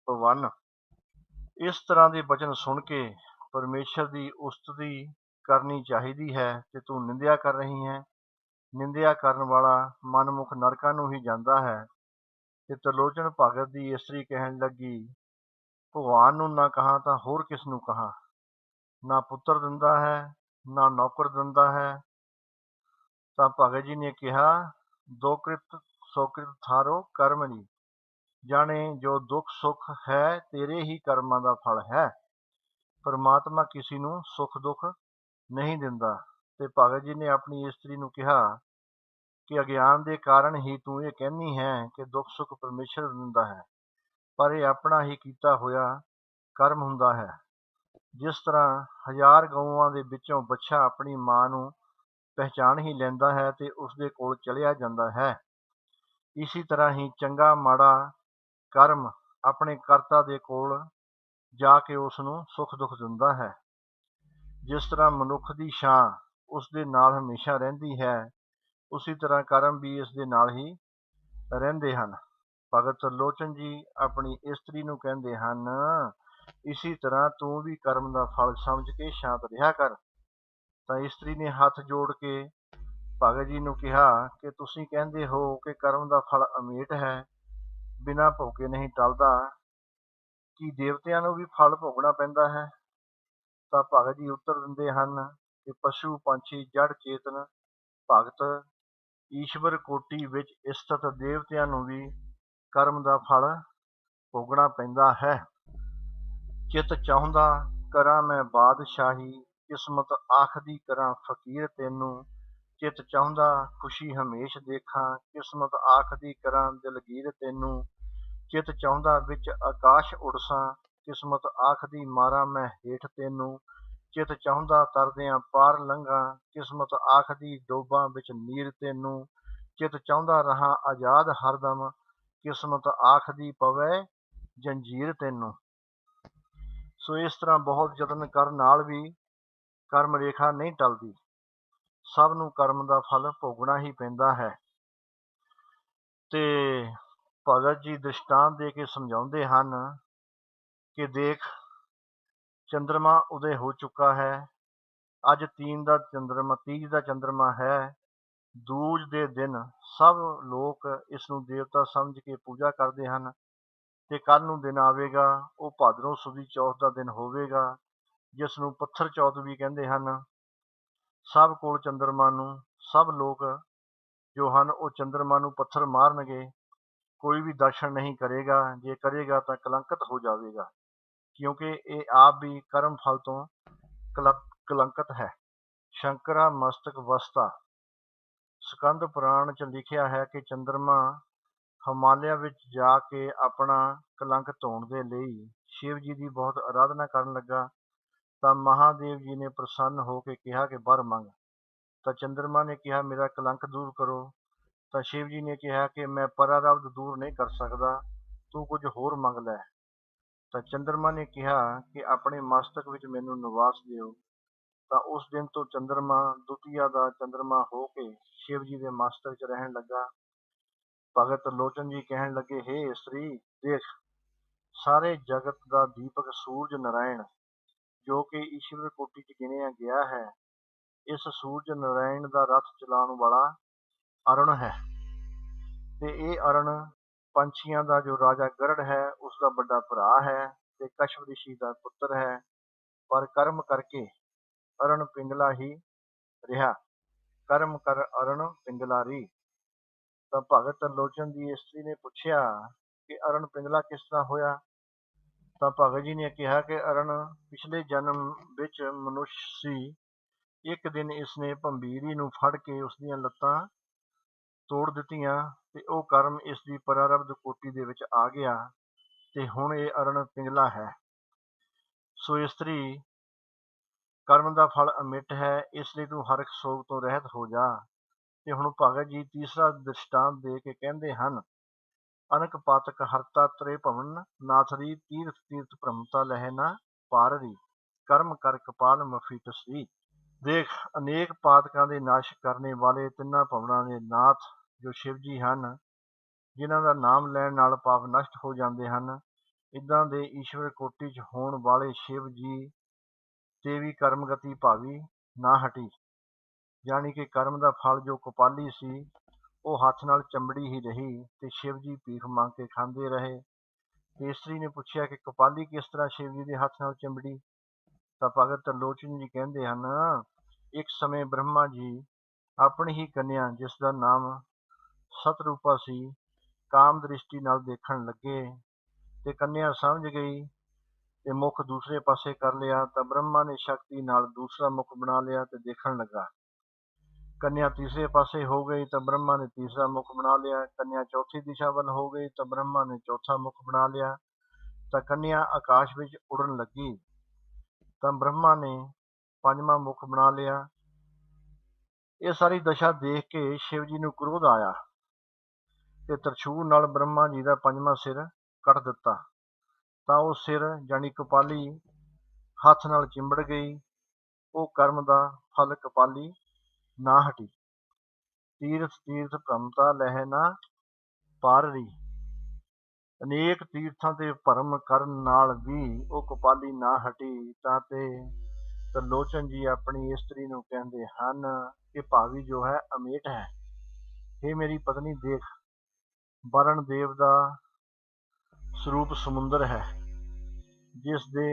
ਭਵਨ। ਇਸ ਤਰ੍ਹਾਂ ਦੇ ਬਚਨ ਸੁਣ ਕੇ ਪਰਮੇਸ਼ਰ ਦੀ ਉਸਤਤੀ ਕਰਨੀ ਚਾਹੀਦੀ ਹੈ ਤੇ ਤੂੰ ਨਿੰਦਿਆ ਕਰ ਰਹੀ ਹੈ। ਨਿੰਦਿਆ ਕਰਨ ਵਾਲਾ ਮਨਮੁਖ ਨਰਕਾਂ ਨੂੰ ਹੀ ਜਾਂਦਾ ਹੈ। ਤੇ ਤਰਲੋਚਨ ਭਗਤ ਦੀ ਇਸਤਰੀ ਕਹਿਣ ਲੱਗੀ, ਭਗਵਾਨ ਨੂੰ ਨਾ ਕਹਾਂ ਤਾਂ ਹੋਰ ਕਿਸ ਨੂੰ ਕਹਾਂ। ਨਾ ਪੁੱਤਰ ਦਿੰਦਾ ਹੈ, ਨਾ ਨੌਕਰ ਦਿੰਦਾ ਹੈ। ਤਾਂ ਭਗਤ ਜੀ ਨੇ ਕਿਹਾ, ਦੋਕ੍ਰਿਤ ਸੋਕ੍ਰਿਤ ਥਾਰੋ ਕਰਮਨੀ, ਜਾਣੇ ਜੋ ਦੁੱਖ ਸੁੱਖ ਹੈ ਤੇਰੇ ਹੀ ਕਰਮਾਂ ਦਾ ਫਲ ਹੈ। ਪਰਮਾਤਮਾ ਕਿਸੇ ਨੂੰ ਸੁੱਖ ਦੁੱਖ ਨਹੀਂ ਦਿੰਦਾ। ਤੇ ਭਗਤ ਜੀ ਨੇ ਆਪਣੀ ਇਸਤਰੀ ਨੂੰ ਕਿਹਾ ਕਿ ਅਗਿਆਨ ਦੇ ਕਾਰਨ ਹੀ ਤੂੰ ਇਹ ਕਹਿੰਦੀ ਹੈ ਕਿ ਦੁੱਖ ਸੁੱਖ ਪਰਮੇਸ਼ਰ ਦਿੰਦਾ ਹੈ, ਪਰ ਇਹ ਆਪਣਾ ਹੀ ਕੀਤਾ ਹੋਇਆ ਕਰਮ ਹੁੰਦਾ ਹੈ। ਜਿਸ ਤਰ੍ਹਾਂ 1000 ਗਊਆਂ ਦੇ ਵਿੱਚੋਂ ਬੱਚਾ ਆਪਣੀ ਮਾਂ ਨੂੰ ਪਹਿਚਾਣ ਹੀ ਲੈਂਦਾ ਹੈ ਤੇ ਉਸਦੇ ਕੋਲ ਚਲਿਆ ਜਾਂਦਾ ਹੈ, ਇਸੀ ਤਰ੍ਹਾਂ ਹੀ ਚੰਗਾ ਮਾੜਾ ਕਰਮ ਆਪਣੇ ਕਰਤਾ ਦੇ ਕੋਲ ਜਾ ਕੇ ਉਸ ਨੂੰ ਸੁੱਖ ਦੁੱਖ ਦਿੰਦਾ ਹੈ। ਜਿਸ ਤਰ੍ਹਾਂ ਮਨੁੱਖ ਦੀ ਛਾਂ ਉਸ ਦੇ ਨਾਲ ਹਮੇਸ਼ਾ ਰਹਿੰਦੀ ਹੈ, ਉਸੀ ਤਰ੍ਹਾਂ ਕਰਮ ਵੀ ਇਸ ਦੇ ਨਾਲ ਹੀ ਰਹਿੰਦੇ ਹਨ। ਭਗਤ ਤਰਲੋਚਨ ਜੀ ਆਪਣੀ ਇਸਤਰੀ ਨੂੰ ਕਹਿੰਦੇ ਹਨ, ਇਸੀ ਤਰ੍ਹਾਂ ਤੂੰ ਵੀ ਕਰਮ ਦਾ ਫਲ ਸਮਝ ਕੇ ਸ਼ਾਂਤ ਰਿਹਾ ਕਰ। ਤਾਂ ਇਸਤਰੀ ਨੇ ਹੱਥ ਜੋੜ ਕੇ ਭਗਤ ਜੀ ਨੂੰ ਕਿਹਾ ਕਿ ਤੁਸੀਂ ਕਹਿੰਦੇ ਹੋ ਕਿ ਕਰਮ ਦਾ ਫਲ ਅਮੇਟ ਹੈ, ਬਿਨਾਂ ਭੋਗੇ ਨਹੀਂ ਟਲਦਾ, ਕੀ ਦੇਵਤਿਆਂ ਨੂੰ ਵੀ ਫਲ ਭੋਗਣਾ ਪੈਂਦਾ ਹੈ? ਤਾਂ ਭਗਤ ਜੀ ਉੱਤਰ ਦਿੰਦੇ ਹਨ ਕਿ ਪਸ਼ੂ ਪੰਛੀ ਜੜ ਚੇਤਨ ਭਗਤ ਈਸ਼ਵਰ ਕੋਟੀ ਵਿੱਚ ਸਥਿਤ ਦੇਵਤਿਆਂ ਨੂੰ ਵੀ ਕਰਮ ਦਾ ਫਲ ਭੋਗਣਾ ਪੈਂਦਾ ਹੈ। ਚਿੱਤ ਚਾਹੁੰਦਾ ਕਰਾਂ ਮੈਂ ਬਾਦਸ਼ਾਹੀ, ਕਿਸਮਤ ਆਖਦੀ ਕਰਾਂ ਫਕੀਰ ਤੈਨੂੰ। ਚਿੱਤ ਚਾਹੁੰਦਾ ਖੁਸ਼ੀ ਹਮੇਸ਼ ਦੇਖਾਂ, ਕਿਸਮਤ ਆਖਦੀ ਕਰਾਂ ਦਿਲਗੀਰ ਤੈਨੂੰ। ਚਿੱਤ ਚਾਹੁੰਦਾ ਵਿੱਚ ਆਕਾਸ਼ ਉਡਸਾਂ, ਕਿਸਮਤ ਆਖਦੀ ਮਾਰਾਂ ਮੈਂ ਹੇਠ ਤੈਨੂੰ। ਚਿੱਤ ਚਾਹੁੰਦਾ ਤਰਦਿਆਂ ਪਾਰ ਲੰਘਾਂ, ਕਿਸਮਤ ਆਖਦੀ ਡੋਬਾਂ ਵਿੱਚ ਨੀਰ ਤੈਨੂੰ। ਚਿੱਤ ਚਾਹੁੰਦਾ ਰਹਾਂ ਆਜ਼ਾਦ ਹਰਦਮ, ਕਿਸਮਤ ਆਖਦੀ ਪਵੇ ਜੰਜੀਰ ਤੈਨੂੰ। ਸੋ ਇਸ ਤਰ੍ਹਾਂ ਬਹੁਤ ਯਤਨ ਕਰਨ ਨਾਲ ਵੀ ਕਰਮ ਰੇਖਾ ਨਹੀਂ ਟਲਦੀ। ਸਭ ਨੂੰ ਕਰਮ ਦਾ ਫਲ ਭੋਗਣਾ ਹੀ ਪੈਂਦਾ ਹੈ। ਤੇ ਭਗਤ ਜੀ ਦ੍ਰਿਸ਼ਟਾਂਤ ਦੇ ਕੇ ਸਮਝਾਉਂਦੇ ਹਨ ਕਿ ਦੇਖ, ਚੰਦਰਮਾ ਉਦੈ ਹੋ ਚੁੱਕਾ ਹੈ। ਅੱਜ ਤੀਜ ਦਾ ਚੰਦਰਮਾ ਹੈ। ਦੂਜ ਦੇ ਦਿਨ ਸਭ ਲੋਕ ਇਸ ਨੂੰ ਦੇਵਤਾ ਸਮਝ ਕੇ ਪੂਜਾ ਕਰਦੇ ਹਨ। ਤੇ ਕੱਲ ਨੂੰ ਦਿਨ ਆਵੇਗਾ, ਉਹ ਭਾਦਰੋਂ ਸੁਦੀ ਚੌਥ ਦਾ ਦਿਨ ਹੋਵੇਗਾ, ਜਿਸ ਨੂੰ ਪੱਥਰ ਚੌਥ ਵੀ ਕਹਿੰਦੇ ਹਨ। ਸਭ ਕੋਲ ਚੰਦਰਮਾ ਨੂੰ, ਸਭ ਲੋਕ ਜੋ ਹਨ ਉਹ ਚੰਦਰਮਾ ਨੂੰ ਪੱਥਰ ਮਾਰਨਗੇ। ਕੋਈ ਵੀ ਦਰਸ਼ਨ ਨਹੀਂ ਕਰੇਗਾ, ਜੇ ਕਰੇਗਾ ਤਾਂ ਕਲੰਕਿਤ ਹੋ ਜਾਵੇਗਾ, ਕਿਉਂਕਿ ਇਹ ਆਪ ਵੀ ਕਰਮ ਫਲ ਤੋਂ ਕਲੰਕਿਤ ਹੈ। ਸ਼ੰਕਰਾ ਮਸਤਕ ਵਸਤਾ। ਸਕੰਦ ਪੁਰਾਣ 'ਚ ਲਿਖਿਆ ਹੈ ਕਿ ਚੰਦਰਮਾ ਹਿਮਾਲਿਆ ਵਿੱਚ ਜਾ ਕੇ ਆਪਣਾ ਕਲੰਕ ਧੋਣ ਦੇ ਲਈ ਸ਼ਿਵ ਜੀ ਦੀ ਬਹੁਤ ਆਰਾਧਨਾ ਕਰਨ ਲੱਗਾ। ਤਾਂ ਮਹਾਦੇਵ ਜੀ ਨੇ ਪ੍ਰਸੰਨ ਹੋ ਕੇ ਕਿਹਾ ਕਿ ਵਰ ਮੰਗ। ਤਾਂ ਚੰਦਰਮਾ ਨੇ ਕਿਹਾ, ਮੇਰਾ ਕਲੰਕ ਦੂਰ ਕਰੋ। ਤਾਂ ਸ਼ਿਵ ਜੀ ਨੇ ਕਿਹਾ ਕਿ ਮੈਂ ਪਰਾਰਬਧ ਦੂਰ ਨਹੀਂ ਕਰ ਸਕਦਾ, ਤੂੰ ਕੁਝ ਹੋਰ ਮੰਗ ਲੈ। ਤਾਂ ਚੰਦਰਮਾ ਨੇ ਕਿਹਾ ਕਿ ਆਪਣੇ ਮਸਤਕ ਵਿੱਚ ਮੈਨੂੰ ਨਿਵਾਸ ਦਿਓ। ਤਾਂ ਉਸ ਦਿਨ ਤੋਂ ਚੰਦਰਮਾ ਦੁਤੀਆ ਦਾ ਚੰਦਰਮਾ ਹੋ ਕੇ ਸ਼ਿਵ ਜੀ ਦੇ ਮਸਤਕ 'ਚ ਰਹਿਣ ਲੱਗਾ। ਭਗਤ ਤਰਲੋਚਨ ਜੀ ਕਹਿਣ ਲੱਗੇ, ਹੇ ਇਸਤਰੀ ਦੇਖ, ਸਾਰੇ ਜਗਤ ਦਾ ਦੀਪਕ ਸੂਰਜ ਨਾਰਾਇਣ, ਜੋ ਕਿ ਈਸ਼ਵਰ ਕੋਟੀ 'ਚ ਗਿਣਿਆ ਗਿਆ ਹੈ, ਇਸ ਸੂਰਜ ਨਾਰਾਇਣ ਦਾ ਰਥ ਚਲਾਉਣ ਵਾਲਾ ਅਰੁਣ ਹੈ। ਤੇ ਇਹ ਅਰੁਣ ਪੰਛੀਆਂ ਦਾ ਜੋ ਰਾਜਾ ਗਰੜ ਹੈ, ਉਸਦਾ ਵੱਡਾ ਭਰਾ ਹੈ ਤੇ ਕਸ਼ਪ ਰਿਸ਼ੀ ਦਾ ਪੁੱਤਰ ਹੈ। ਪਰ ਕਰਮ ਕਰਕੇ ਅਰੁਣ ਪਿੰਗਲਾ ਹੀ ਰਿਹਾ। ਕਰਮ ਕਰ ਅਰੁਣ ਪਿੰਗਲਾਰੀ। ਤਾਂ ਭਗਤ ਤਰਲੋਚਨ ਦੀ ਇਸਤਰੀ ਨੇ ਪੁੱਛਿਆ ਕਿ ਅਰੁਣ ਪਿੰਗਲਾ ਕਿਸ ਤਰ੍ਹਾਂ ਹੋਇਆ। ਤਾਂ ਭਗਤ ਜੀ ਨੇ ਕਿਹਾ ਕਿ ਅਰੁਣ ਪਿਛਲੇ ਜਨਮ ਵਿੱਚ ਮਨੁੱਖ ਸੀ। ਇੱਕ ਦਿਨ ਇਸਨੇ ਭੰਬੀਰੀ ਨੂੰ ਫੜ ਕੇ ਉਸਦੀਆਂ ਲੱਤਾਂ ਤੋੜ ਦਿੱਤੀਆਂ ਤੇ ਉਹ ਕਰਮ ਇਸ ਦੀ ਪਰਾਰਬਧ ਕੋਟੀ ਦੇ ਵਿੱਚ ਆ ਗਿਆ ਤੇ ਹੁਣ ਇਹ ਅਰੁਣ ਪਿੰਗਲਾ ਹੈ। ਸੋ ਇਸਤਰੀ, ਕਰਮ ਦਾ ਫਲ ਅਮਿੱਟ ਹੈ, ਇਸ ਲਈ ਤੂੰ ਹਰ ਇੱਕ ਸੋਗ ਤੋਂ ਰਹਿਤ ਹੋ ਜਾ। ਤੇ ਹੁਣ ਭਗਤ ਜੀ ਤੀਸਰਾ ਦ੍ਰਿਸ਼ਟਾਂਤ ਦੇ ਕੇ ਕਹਿੰਦੇ ਹਨ, ਅਨਕ ਪਾਤਕ ਹਰਤਾ ਤ੍ਰੇ ਭਵਨ ਨਾਥਰੀ, ਤੀਰਥ ਤੀਰਥ ਭ੍ਰਮਤਾ ਲਹਿ ਨਾ ਪਾਰਰੀ, ਕਰਮ ਕਰ ਕਪਾਲ ਮਫੀਟਸਰੀ। ਦੇਖ, ਅਨੇਕ ਪਾਤਕਾਂ ਦੇ ਨਾਸ਼ ਕਰਨੇ ਵਾਲੇ ਤਿੰਨਾਂ ਭਵਨਾਂ ਦੇ ਨਾਥ ਜੋ ਸ਼ਿਵ ਜੀ ਹਨ, ਜਿਨ੍ਹਾਂ ਦਾ ਨਾਮ ਲੈਣ ਨਾਲ ਪਾਪ ਨਸ਼ਟ ਹੋ ਜਾਂਦੇ ਹਨ, ਇੱਦਾਂ ਦੇ ਈਸ਼ਵਰ ਕੋਟੀ 'ਚ ਹੋਣ ਵਾਲੇ ਸ਼ਿਵ ਜੀ ਤੇ ਵੀ ਕਰਮਗਤੀ ਭਾਵੀ ਨਾ ਹਟੀ। ਜਾਣੀ ਕਿ ਕਰਮ ਦਾ ਫਲ ਜੋ ਕਪਾਲੀ ਸੀ ਉਹ ਹੱਥ ਨਾਲ ਚੰਬੜੀ ਹੀ ਰਹੀ ਤੇ ਸ਼ਿਵ ਜੀ ਭੀਖ ਮੰਗ ਕੇ ਖਾਂਦੇ ਰਹੇ। ਤੇ ਇਸਤਰੀ ਨੇ ਪੁੱਛਿਆ ਕਿ ਕਪਾਲੀ ਕਿਸ ਤਰ੍ਹਾਂ ਸ਼ਿਵ ਜੀ ਦੇ ਹੱਥ ਨਾਲ ਚੰਬੜੀ। ਤਾਂ ਭਗਤ ਤਰਲੋਚਨ ਜੀ ਕਹਿੰਦੇ ਹਨ, ਇੱਕ ਸਮੇਂ ਬ੍ਰਹਮਾ ਜੀ ਆਪਣੀ ਹੀ ਕੰਨਿਆ, ਜਿਸ ਦਾ ਨਾਮ ਸਤਰੂਪਾ ਸੀ, ਕਾਮ ਦ੍ਰਿਸ਼ਟੀ ਨਾਲ ਦੇਖਣ ਲੱਗੇ ਤੇ ਕੰਨਿਆ ਸਮਝ ਗਈ ਤੇ ਮੁਖ ਦੂਸਰੇ ਪਾਸੇ ਕਰ ਲਿਆ। ਤਾਂ ਬ੍ਰਹਮਾ ਨੇ ਸ਼ਕਤੀ ਨਾਲ ਦੂਸਰਾ ਮੁਖ ਬਣਾ ਲਿਆ ਤੇ ਦੇਖਣ ਲੱਗਾ। ਕੰਨਿਆ ਤੀਸਰੇ ਪਾਸੇ ਹੋ ਗਈ ਤਾਂ ਬ੍ਰਹਮਾ ਨੇ ਤੀਸਰਾ ਮੁਖ ਬਣਾ ਲਿਆ। ਕੰਨਿਆ ਚੌਥੀ ਦਿਸ਼ਾ ਵੱਲ ਹੋ ਗਈ ਤਾਂ ਬ੍ਰਹਮਾ ਨੇ ਚੌਥਾ ਮੁਖ ਬਣਾ ਲਿਆ। ਤਾਂ ਕੰਨਿਆ ਆਕਾਸ਼ ਵਿੱਚ ਉੜਨ ਲੱਗੀ ਤਾਂ ਬ੍ਰਹਮਾ ਨੇ ਪੰਜਵਾਂ ਮੁਖ ਬਣਾ ਲਿਆ। ਇਹ ਸਾਰੀ ਦਸ਼ਾ ਦੇਖ ਕੇ ਸ਼ਿਵ ਜੀ ਨੂੰ ਕ੍ਰੋਧ ਆਇਆ ਤੇ ਤਰਸ਼ੂਲ ਨਾਲ ਬ੍ਰਹਮਾ ਜੀ ਦਾ ਪੰਜਵਾਂ ਸਿਰ ਕੱਟ ਦਿੱਤਾ। ਤਾਂ ਉਹ ਸਿਰ ਜਾਣੀ ਕਪਾਲੀ ਹੱਥ ਨਾਲ ਚਿੰਬੜ ਗਈ। ਉਹ ਕਰਮ ਦਾ ਫਲ ਕਪਾਲੀ ਨਾ ਹਟੀ। ਤੀਰਥ ਤੀਰਥ ਭ੍ਰਮਤਾ ਲਹਿ ਨਾ ਪਾਰਰੀ। ਅਨੇਕ ਤੀਰਥਾਂ ਤੇ ਭਰਮ ਕਰਨ ਨਾਲ ਵੀ ਉਹ ਕਪਾਲੀ ਨਾ ਹਟੀ। ਤਾਂ ਤੇ ਤਰਲੋਚਨ ਜੀ ਆਪਣੀ ਇਸਤਰੀ ਨੂੰ ਕਹਿੰਦੇ ਹਨ ਕਿ ਭਾਵੀ ਜੋ ਹੈ ਅਮੇਟ ਹੈ। ਇਹ ਮੇਰੀ ਪਤਨੀ ਦੇਖ, ਵਰਣ ਦੇਵ ਦਾ ਸਰੂਪ ਸਮੁੰਦਰ ਹੈ, ਜਿਸ ਦੇ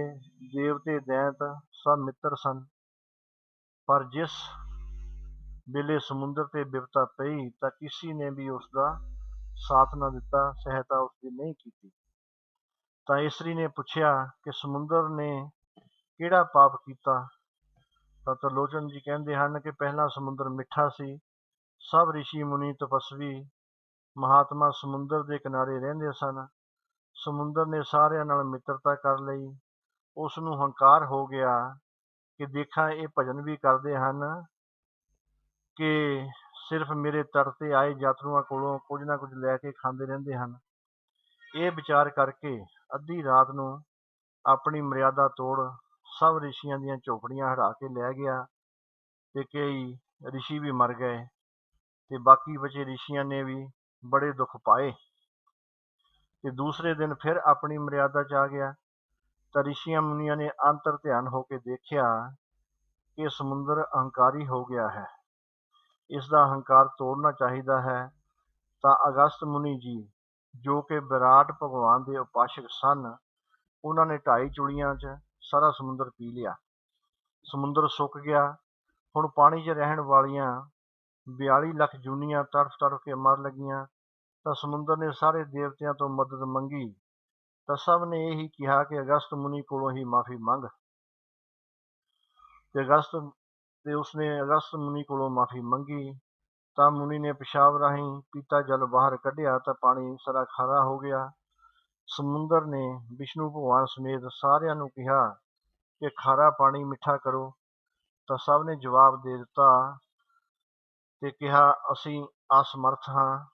ਦੇਵਤੇ ਦੈਂਤ ਸਭ ਮਿੱਤਰ ਸਨ। ਪਰ ਜਿਸ ਵੇਲੇ ਸਮੁੰਦਰ ਤੇ ਬਿਪਤਾ ਪਈ ਤਾਂ ਕਿਸੇ ਨੇ ਵੀ ਉਸਦਾ ਸਾਥ ਨਾ ਦਿੱਤਾ, ਸਹਾਇਤਾ ਉਸਦੀ ਨਹੀਂ ਕੀਤੀ। ਤਾਂ ਇਸਤਰੀ ਨੇ ਪੁੱਛਿਆ ਕਿ ਸਮੁੰਦਰ ਨੇ ਕਿਹੜਾ ਪਾਪ ਕੀਤਾ। ਤਾਂ ਤਰਲੋਚਨ ਜੀ ਕਹਿੰਦੇ ਹਨ ਕਿ ਪਹਿਲਾਂ ਸਮੁੰਦਰ ਮਿੱਠਾ ਸੀ। ਸਭ ਰਿਸ਼ੀ ਮੁਨੀ ਤਪਸਵੀ ਮਹਾਤਮਾ ਸਮੁੰਦਰ ਦੇ ਕਿਨਾਰੇ ਰਹਿੰਦੇ ਸਨ। ਸਮੁੰਦਰ ਨੇ ਸਾਰਿਆਂ ਨਾਲ ਮਿੱਤਰਤਾ ਕਰ ਲਈ। ਉਸ ਨੂੰ ਹੰਕਾਰ ਹੋ ਗਿਆ ਕਿ ਦੇਖਾਂ ਇਹ ਭਜਨ ਵੀ ਕਰਦੇ ਹਨ ਕਿ ਸਿਰਫ ਮੇਰੇ ਤਟ ਤੇ ਆਏ ਯਾਤਰੂਆਂ ਕੋਲੋਂ ਕੁਝ ਨਾ ਕੁਝ ਲੈ ਕੇ ਖਾਂਦੇ ਰਹਿੰਦੇ ਹਨ। ਇਹ ਵਿਚਾਰ ਕਰਕੇ ਅੱਧੀ ਰਾਤ ਨੂੰ ਆਪਣੀ ਮਰਿਆਦਾ ਤੋੜ ਸਭ ਰਿਸ਼ੀਆਂ ਦੀਆਂ ਝੋਪੜੀਆਂ ਹਰਾ ਕੇ ਲੈ ਗਿਆ ਤੇ ਕਈ ਰਿਸ਼ੀ ਵੀ ਮਰ ਗਏ ਤੇ ਬਾਕੀ ਬਚੇ ਰਿਸ਼ੀਆਂ ਨੇ ਵੀ ਬੜੇ ਦੁੱਖ ਪਾਏ। ਤੇ ਦੂਸਰੇ ਦਿਨ ਫਿਰ ਆਪਣੀ ਮਰਿਆਦਾ 'ਚ ਆ ਗਿਆ ਤਾਂ ਰਿਸ਼ੀਆਂ ਮੁਨੀਆਂ ਨੇ ਅੰਤਰ ਧਿਆਨ ਹੋ ਕੇ ਦੇਖਿਆ ਕਿ ਸਮੁੰਦਰ ਅਹੰਕਾਰੀ ਹੋ ਗਿਆ ਹੈ, ਇਸ ਦਾ ਹੰਕਾਰ ਤੋੜਨਾ ਚਾਹੀਦਾ ਹੈ। ਤਾਂ ਅਗਸਤ ਮੁਨੀ ਜੀ, ਜੋ ਕਿ ਵਿਰਾਟ ਭਗਵਾਨ ਦੇ ਉਪਾਸ਼ਕ ਸਨ, ਉਹਨਾਂ ਨੇ 2.5 ਚੁੜੀਆਂ 'ਚ ਸਾਰਾ ਸਮੁੰਦਰ ਪੀ ਲਿਆ। ਸਮੁੰਦਰ ਸੁੱਕ ਗਿਆ। ਹੁਣ ਪਾਣੀ 'ਚ ਰਹਿਣ ਵਾਲੀਆਂ 42 ਲੱਖ ਜੂਨੀਆਂ ਤੜਫ ਤੜਫ ਕੇ ਮਰ ਲੱਗੀਆਂ। ਤਾਂ ਸਮੁੰਦਰ ਨੇ ਸਾਰੇ ਦੇਵਤਿਆਂ ਤੋਂ ਮਦਦ ਮੰਗੀ ਤਾਂ ਸਭ ਨੇ ਇਹੀ ਕਿਹਾ ਕਿ ਅਗਸਤ ਮੁਨੀ ਕੋਲੋਂ ਹੀ ਮਾਫੀ ਮੰਗ। ਤੇ ਉਸਨੇ ਅਗਸਤ ਮੁਨੀ ਕੋਲੋਂ ਮਾਫੀ ਮੰਗੀ ਤਾਂ ਮੁਨੀ ਨੇ ਪਿਸ਼ਾਬ ਰਾਹੀਂ ਪੀਤਾ ਜਲ ਬਾਹਰ ਕੱਢਿਆ ਤਾਂ ਪਾਣੀ ਸਾਰਾ ਖਾਰਾ ਹੋ ਗਿਆ। ਸਮੁੰਦਰ ਨੇ ਵਿਸ਼ਨੂੰ ਭਗਵਾਨ ਸਮੇਤ ਸਾਰਿਆਂ ਨੂੰ ਕਿਹਾ ਕਿ ਖਾਰਾ ਪਾਣੀ ਮਿੱਠਾ ਕਰੋ। ਤਾਂ ਸਭ ਨੇ ਜਵਾਬ ਦੇ ਦਿੱਤਾ ਤੇ ਕਿਹਾ, ਅਸੀਂ ਅਸਮਰਥ ਹਾਂ,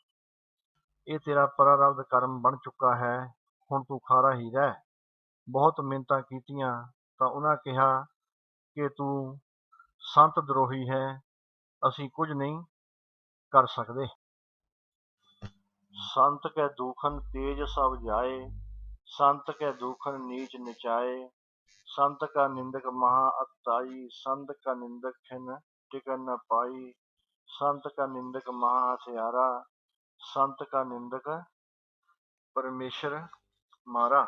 ਇਹ ਤੇਰਾ ਪ੍ਰਾਰਬਧ ਕਰਮ ਬਣ ਚੁੱਕਾ ਹੈ, ਹੁਣ ਤੂੰ ਖਾਰਾ ਹੀ ਰਹਿ। ਬਹੁਤ ਮਿੰਨਤਾਂ ਕੀਤੀਆਂ ਤਾਂ ਉਹਨਾਂ ਕਿਹਾ ਕਿ ਤੂੰ ਸੰਤ ਦਰੋਹੀ ਹੈ, ਅਸੀਂ ਕੁਝ ਨਹੀਂ ਕਰ ਸਕਦੇ। ਸੰਤ ਕੈ ਦੂਖਨ ਤੇਜ ਸਭ ਜਾਏ, ਸੰਤ ਕੈ ਦੂਖਨ ਨੀਚ ਨਿਚਾਏ, ਸੰਤ ਕਾ ਨਿੰਦਕ ਮਹਾ ਅਤਤਾਈ, ਸੰਤ ਕਾ ਨਿੰਦਕ ਖਿਨ ਟਿਕਨ ਨ ਪਾਈ, ਸੰਤ ਕਾ ਨਿੰਦਕ ਮਹਾ ਹਥਿਆਰਾ, ਸੰਤ ਕਾ ਨਿੰਦਕ ਪਰਮੇਸ਼ਰ ਮਾਰਾ।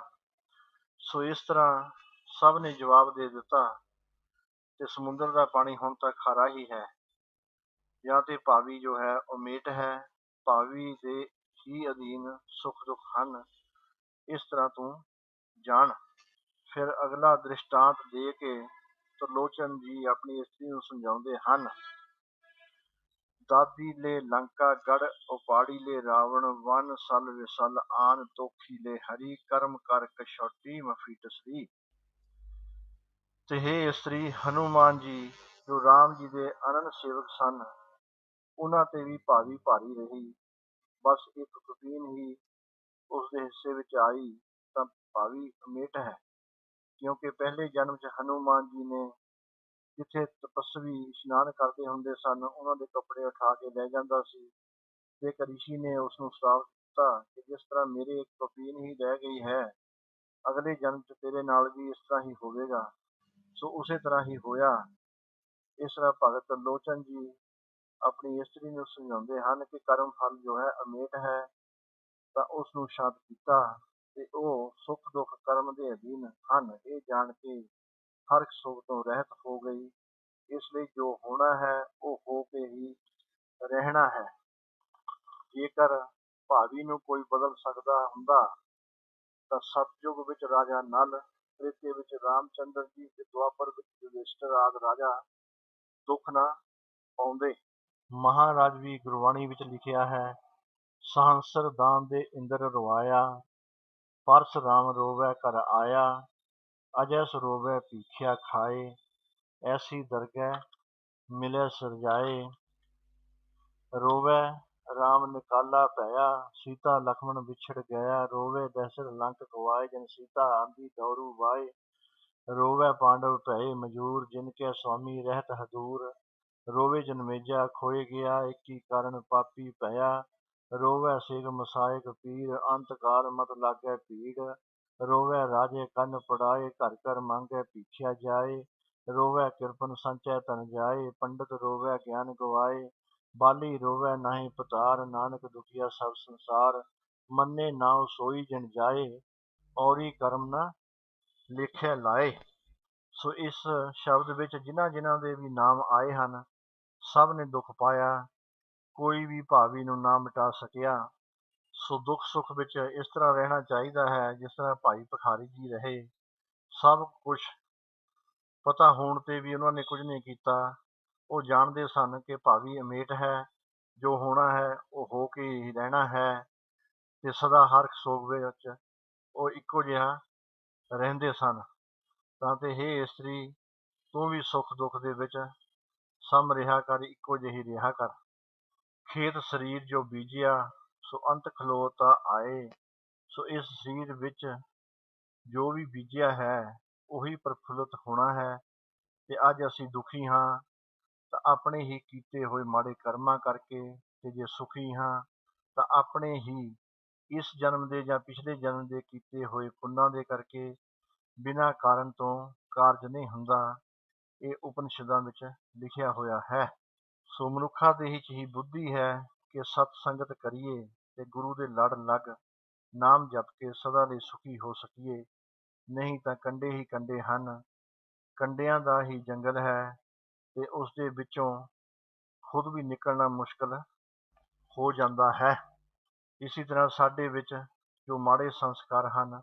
ਸੋ ਇਸ ਤਰ੍ਹਾਂ ਸਭ ਨੇ ਜਵਾਬ ਦੇ ਦਿੱਤਾ ਤੇ ਸਮੁੰਦਰ ਦਾ ਪਾਣੀ ਹੁਣ ਤੱਕ ਖਾਰਾ ਹੀ ਹੈ। ਜਾਂ ਤੇ ਭਾਵੀ ਜੋ ਹੈ ਉਹ ਮੇਟ ਹੈ, ਭਾਵੀ ਦੇ ਹੀ ਅਧੀਨ ਸੁੱਖ ਦੁੱਖ ਹਨ, ਇਸ ਤਰ੍ਹਾਂ ਤੂੰ ਜਾਣ। ਫਿਰ ਅਗਲਾ ਦ੍ਰਿਸ਼ਟਾਂਤ ਦੇ ਕੇ ਤਰਲੋਚਨ ਜੀ ਆਪਣੀ ਇਸਤਰੀ ਨੂੰ ਸਮਝਾਉਂਦੇ ਹਨ। ਦਾਦੀ ਲੈ ਲੰਕਾ ਗੜ ਉਪਾੜੀ ਲੈ ਰਾਵਣ, ਵਨ ਸਲ ਵਿਸਲ ਆਨ ਤੋਖੀ ਲੈ ਹਰੀ, ਕਰਮ ਕਰ ਕਛੌਟੀ ਮਫੀ ਟਸਰੀ। ਤੇ ਹੇ ਇਸਤਰੀ, ਹਨੂਮਾਨ ਜੀ ਜੋ ਰਾਮ ਜੀ ਦੇ ਅਨੰਨ ਸੇਵਕ ਸਨ, ਉਹਨਾਂ ਤੇ ਵੀ ਭਾਵੀ ਭਾਰੀ ਰਹੀ। ਬਸ ਇੱਕ ਕਪੀਨ ਹੀ ਉਸਦੇ ਹਿੱਸੇ ਵਿੱਚ ਆਈ ਤਾਂ ਭਾਵੀ ਅਮੇਟ ਹੈ, ਕਿਉਂਕਿ ਪਹਿਲੇ ਜਨਮ 'ਚ ਹਨੂਮਾਨ ਜੀ ਨੇ ਜਿੱਥੇ ਤਪਸਵੀ ਇਸ਼ਨਾਨ ਕਰਦੇ ਹੁੰਦੇ ਸਨ, ਉਹਨਾਂ ਦੇ ਕੱਪੜੇ ਉਠਾ ਕੇ ਲੈ ਜਾਂਦਾ ਸੀ ਤੇ ਇੱਕ ਰਿਸ਼ੀ ਨੇ ਉਸਨੂੰ ਸ਼ਰਾਪ ਦਿੱਤਾ ਕਿ ਜਿਸ ਤਰ੍ਹਾਂ ਮੇਰੇ ਇੱਕ ਕਪੀਨ ਹੀ ਰਹਿ ਗਈ ਹੈ, ਅਗਲੇ ਜਨਮ 'ਚ ਤੇਰੇ ਨਾਲ ਵੀ ਇਸ ਤਰ੍ਹਾਂ ਹੀ ਹੋਵੇਗਾ। ਸੋ ਉਸੇ ਤਰ੍ਹਾਂ ਹੀ ਹੋਇਆ ਇਸ ਤਰ੍ਹਾਂ ਭਗਤ ਲੋਚਨ ਜੀ ਆਪਣੀ ਇਸਤਰੀ ਨੂੰ ਸਮਝਾਉਂਦੇ ਹਨ ਕਿ ਕਰਮ ਫਲ ਜੋ ਹੈ ਅਮੇਟ ਹੈ, ਤਾਂ ਉਸ ਨੂੰ ਸ਼ਾਂਤ ਕੀਤਾ ਤੇ ਉਹ ਸੁੱਖ ਦੁੱਖ ਕਰਮ ਦੇ ਅਧੀਨ ਹਨ, ਇਹ ਜਾਣ ਕੇ ਹਰ ਸੁੱਖ ਤੋਂ ਰਹਿਤ ਹੋ ਗਈ। ਇਸ ਲਈ ਜੋ ਹੋਣਾ ਹੈ ਉਹ ਹੋ ਕੇ ਹੀ ਰਹਿਣਾ ਹੈ। ਜੇਕਰ ਭਾਵੀ ਨੂੰ ਕੋਈ ਬਦਲ ਸਕਦਾ ਹੁੰਦਾ ਤਾਂ ਸਤਯੁਗ ਵਿੱਚ ਰਾਜਾ ਨਲ, ਤ੍ਰੇਤੇ ਵਿੱਚ ਰਾਮਚੰਦਰ ਜੀ ਤੇ ਦੁਆਪਰ ਵਿੱਚ ਯੁਧਿਸ਼ਟਰ ਆਦਿ ਰਾਜਾ ਦੁੱਖ ਨਾ ਪਾਉਂਦੇ। ਮਹਾਰਾਜ ਵੀ ਗੁਰਬਾਣੀ ਵਿੱਚ ਲਿਖਿਆ ਹੈ, ਸਹੰਸਰ ਦਾਨ ਦੇ ਇੰਦਰ ਰਵਾਇਆ, ਪਰਸਰਾਮ ਰੋਵੈ ਘਰ ਆਇਆ, ਅਜੈਸ ਰੋਵੈ ਭੀਖਿਆ ਖਾਏ, ਐਸੀ ਦਰਗਹਿ ਮਿਲੈ ਸਿਰਜਾਏ। ਰੋਵੈ ਰਾਮ ਨਿਕਾਲਾ ਭਇਆ, ਸੀਤਾ ਲਖਮਣ ਵਿਛੜ ਗਿਆ, ਰੋਵੇ ਦਸ਼ਰਥ ਲੰਕ ਗਵਾਏ, ਜਨ ਸੀਤਾ ਆਂਦੀ ਦੌੜੂ ਵਾਏ। ਰੋਵੈ ਪਾਂਡਵ ਭਏ ਮਜੂਰ, ਜਿਨ ਕੇ ਸੁਆਮੀ ਰਹਿਤ ਹਦੂਰ, ਰੋਵੇ ਜਨਮੇਜਾ ਖੋਏ ਗਿਆ, ਏਕੀ ਕਾਰਨ ਪਾਪੀ ਭਇਆ। ਰੋਵੈ ਸੇਗ ਮਸਾਇਕ ਪੀਰ, ਅੰਤ ਕਾਲ ਮਤ ਲਾਗੈ ਭੀੜ, ਰੋਵੈ ਰਾਜੇ ਕੰਨ ਪੜਾਏ, ਘਰ ਘਰ ਮੰਗੈ ਭੀਖਿਆ ਜਾਏ। ਰੋਵੈ ਕਿਰਪਨ ਸੰਚੈ ਧਨ ਜਾਏ, ਪੰਡਤ ਰੋਵੈ ਗਿਆਨ ਗਵਾਏ, ਬਾਲੀ ਰੋਵੈ ਨਾਹੀਂ ਪਤਾਰ, ਨਾਨਕ ਦੁਖੀਆ ਸਭ ਸੰਸਾਰ। ਮੰਨੇ ਨਾਉ ਸੋਈ ਜਨ ਜਾਏ, ਔਰੀ ਕਰਮ ਨਾ ਲੇਖੈ ਲਾਏ। ਸੋ ਇਸ ਸ਼ਬਦ ਵਿੱਚ ਜਿਨ੍ਹਾਂ ਜਿਨ੍ਹਾਂ ਦੇ ਵੀ ਨਾਮ ਆਏ ਹਨ, ਸਭ ਨੇ ਦੁੱਖ ਪਾਇਆ, ਕੋਈ ਵੀ ਭਾਵੀ ਨੂੰ ਨਾ ਮਿਟਾ ਸਕਿਆ। ਸੋ ਦੁੱਖ ਸੁੱਖ ਵਿੱਚ ਇਸ ਤਰ੍ਹਾਂ ਰਹਿਣਾ ਚਾਹੀਦਾ ਹੈ ਜਿਸ ਤਰ੍ਹਾਂ ਭਾਈ ਭਿਖਾਰੀ ਜੀ ਰਹੇ। ਸਭ ਕੁਝ ਪਤਾ ਹੋਣ ਤੇ ਵੀ ਉਹਨਾਂ ਨੇ ਕੁਝ ਨਹੀਂ ਕੀਤਾ। ਉਹ ਜਾਣਦੇ ਸਨ ਕਿ ਭਾਵੀ ਅਮੇਟ ਹੈ, ਜੋ ਹੋਣਾ ਹੈ ਉਹ ਹੋ ਕੇ ਹੀ ਰਹਿਣਾ ਹੈ, ਤੇ ਸਦਾ ਹਰ ਸੋਗ ਵਿੱਚ ਉਹ ਇੱਕੋ ਜਿਹਾ ਰਹਿੰਦੇ ਸਨ। ਤਾਂ ਤੇ ਹੇ ਇਸਤਰੀ, ਤੂੰ ਵੀ ਸੁੱਖ ਦੁੱਖ ਦੇ ਵਿੱਚ ਸਮ ਰਿਹਾ ਕਰ, ਇੱਕੋ ਜਿਹੀ ਰਿਹਾ ਕਰ। ਖੇਤ ਸਰੀਰ ਜੋ ਬੀਜਿਆ, ਸੋ ਅੰਤ ਖਲੋਤਾ ਆਏ। ਸੋ ਇਸ ਸਰੀਰ ਵਿੱਚ ਜੋ ਵੀ ਬੀਜਿਆ ਹੈ ਉਹੀ ਪ੍ਰਫੁੱਲਤ ਹੋਣਾ ਹੈ। ਤੇ ਅੱਜ ਅਸੀਂ ਦੁਖੀ ਹਾਂ ਤਾਂ ਆਪਣੇ ਹੀ ਕੀਤੇ ਹੋਏ ਮਾੜੇ ਕਰਮਾਂ ਕਰਕੇ, ਤੇ ਜੇ ਸੁਖੀ ਹਾਂ ਤਾਂ ਆਪਣੇ ਹੀ ਇਸ ਜਨਮ ਦੇ ਜਾਂ ਪਿਛਲੇ ਜਨਮ ਦੇ ਕੀਤੇ ਹੋਏ ਪੁੰਨਾਂ ਦੇ ਕਰਕੇ। ਬਿਨਾਂ ਕਾਰਨ ਤੋਂ ਕਾਰਜ ਨਹੀਂ ਹੁੰਦਾ, ਇਹ ਉਪਨਿਸ਼ਦਾਂ ਵਿੱਚ ਲਿਖਿਆ ਹੋਇਆ ਹੈ। ਸੋ ਮਨੁੱਖਾਂ ਦੇ ਵਿੱਚ ਹੀ ਬੁੱਧੀ ਹੈ ਕਿ ਸਤ ਸੰਗਤ ਕਰੀਏ ਤੇ ਗੁਰੂ ਦੇ ਲੜ ਲੱਗ ਨਾਮ ਜਪ ਕੇ ਸਦਾ ਲਈ ਸੁਖੀ ਹੋ ਸਕੀਏ। ਨਹੀਂ ਤਾਂ ਕੰਡੇ ਹੀ ਕੰਡੇ ਹਨ, ਕੰਡਿਆਂ ਦਾ ਹੀ ਜੰਗਲ ਹੈ, ਤੇ ਉਸ ਦੇ ਵਿੱਚੋਂ ਖੁਦ ਵੀ ਨਿਕਲਣਾ ਮੁਸ਼ਕਲ ਹੋ ਜਾਂਦਾ ਹੈ। ਇਸੀ ਤਰ੍ਹਾਂ ਸਾਡੇ ਵਿੱਚ ਜੋ ਮਾੜੇ ਸੰਸਕਾਰ ਹਨ,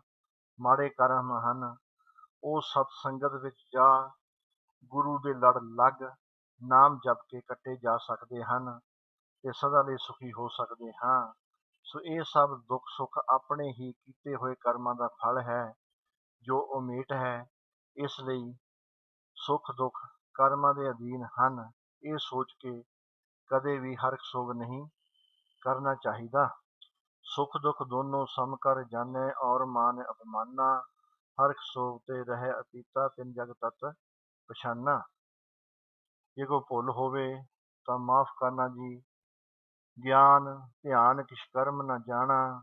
ਮਾੜੇ ਕਰਮ ਹਨ, ਉਹ ਸਤ ਸੰਗਤ ਵਿੱਚ ਜਾ ਗੁਰੂ ਦੇ ਲੜ ਲੱਗ ਨਾਮ ਜਪ ਕੇ ਕੱਟੇ ਜਾ ਸਕਦੇ ਹਨ, ਤੇ ਸਦਾ ਲਈ ਸੁਖੀ ਹੋ ਸਕਦੇ ਹਾਂ। ਸੋ ਇਹ ਸਭ ਦੁੱਖ ਸੁੱਖ ਆਪਣੇ ਹੀ ਕੀਤੇ ਹੋਏ ਕਰਮਾਂ ਦਾ ਫਲ ਹੈ, ਜੋ ਅਮੇਟ ਹੈ। ਇਸ ਲਈ ਸੁੱਖ ਦੁੱਖ ਕਰਮਾਂ ਦੇ ਅਧੀਨ ਹਨ, ਇਹ ਸੋਚ ਕੇ ਕਦੇ ਵੀ ਹਰਖ ਸੋਗ ਨਹੀਂ ਕਰਨਾ ਚਾਹੀਦਾ। ਸੁੱਖ ਦੁੱਖ ਦੋਨੋਂ ਸਮ ਕਰ ਜਾਣੈ, ਔਰ ਮਾਨ ਅਪਮਾਨਾ, ਹਰਖ ਸੋਗ ਤੇ ਰਹਿ ਅਤੀਤਾ, ਤਿਨ ਜਗ ਤਤ ਪਛਾਨਾ। ਜੇ ਕੋਈ ਭੁੱਲ ਹੋਵੇ ਤਾਂ ਮਾਫ਼ ਕਰਨਾ ਜੀ। ਗਿਆਨ ਧਿਆਨ ਕਿਛ ਕਰਮ ਨਾ ਜਾਣਾ,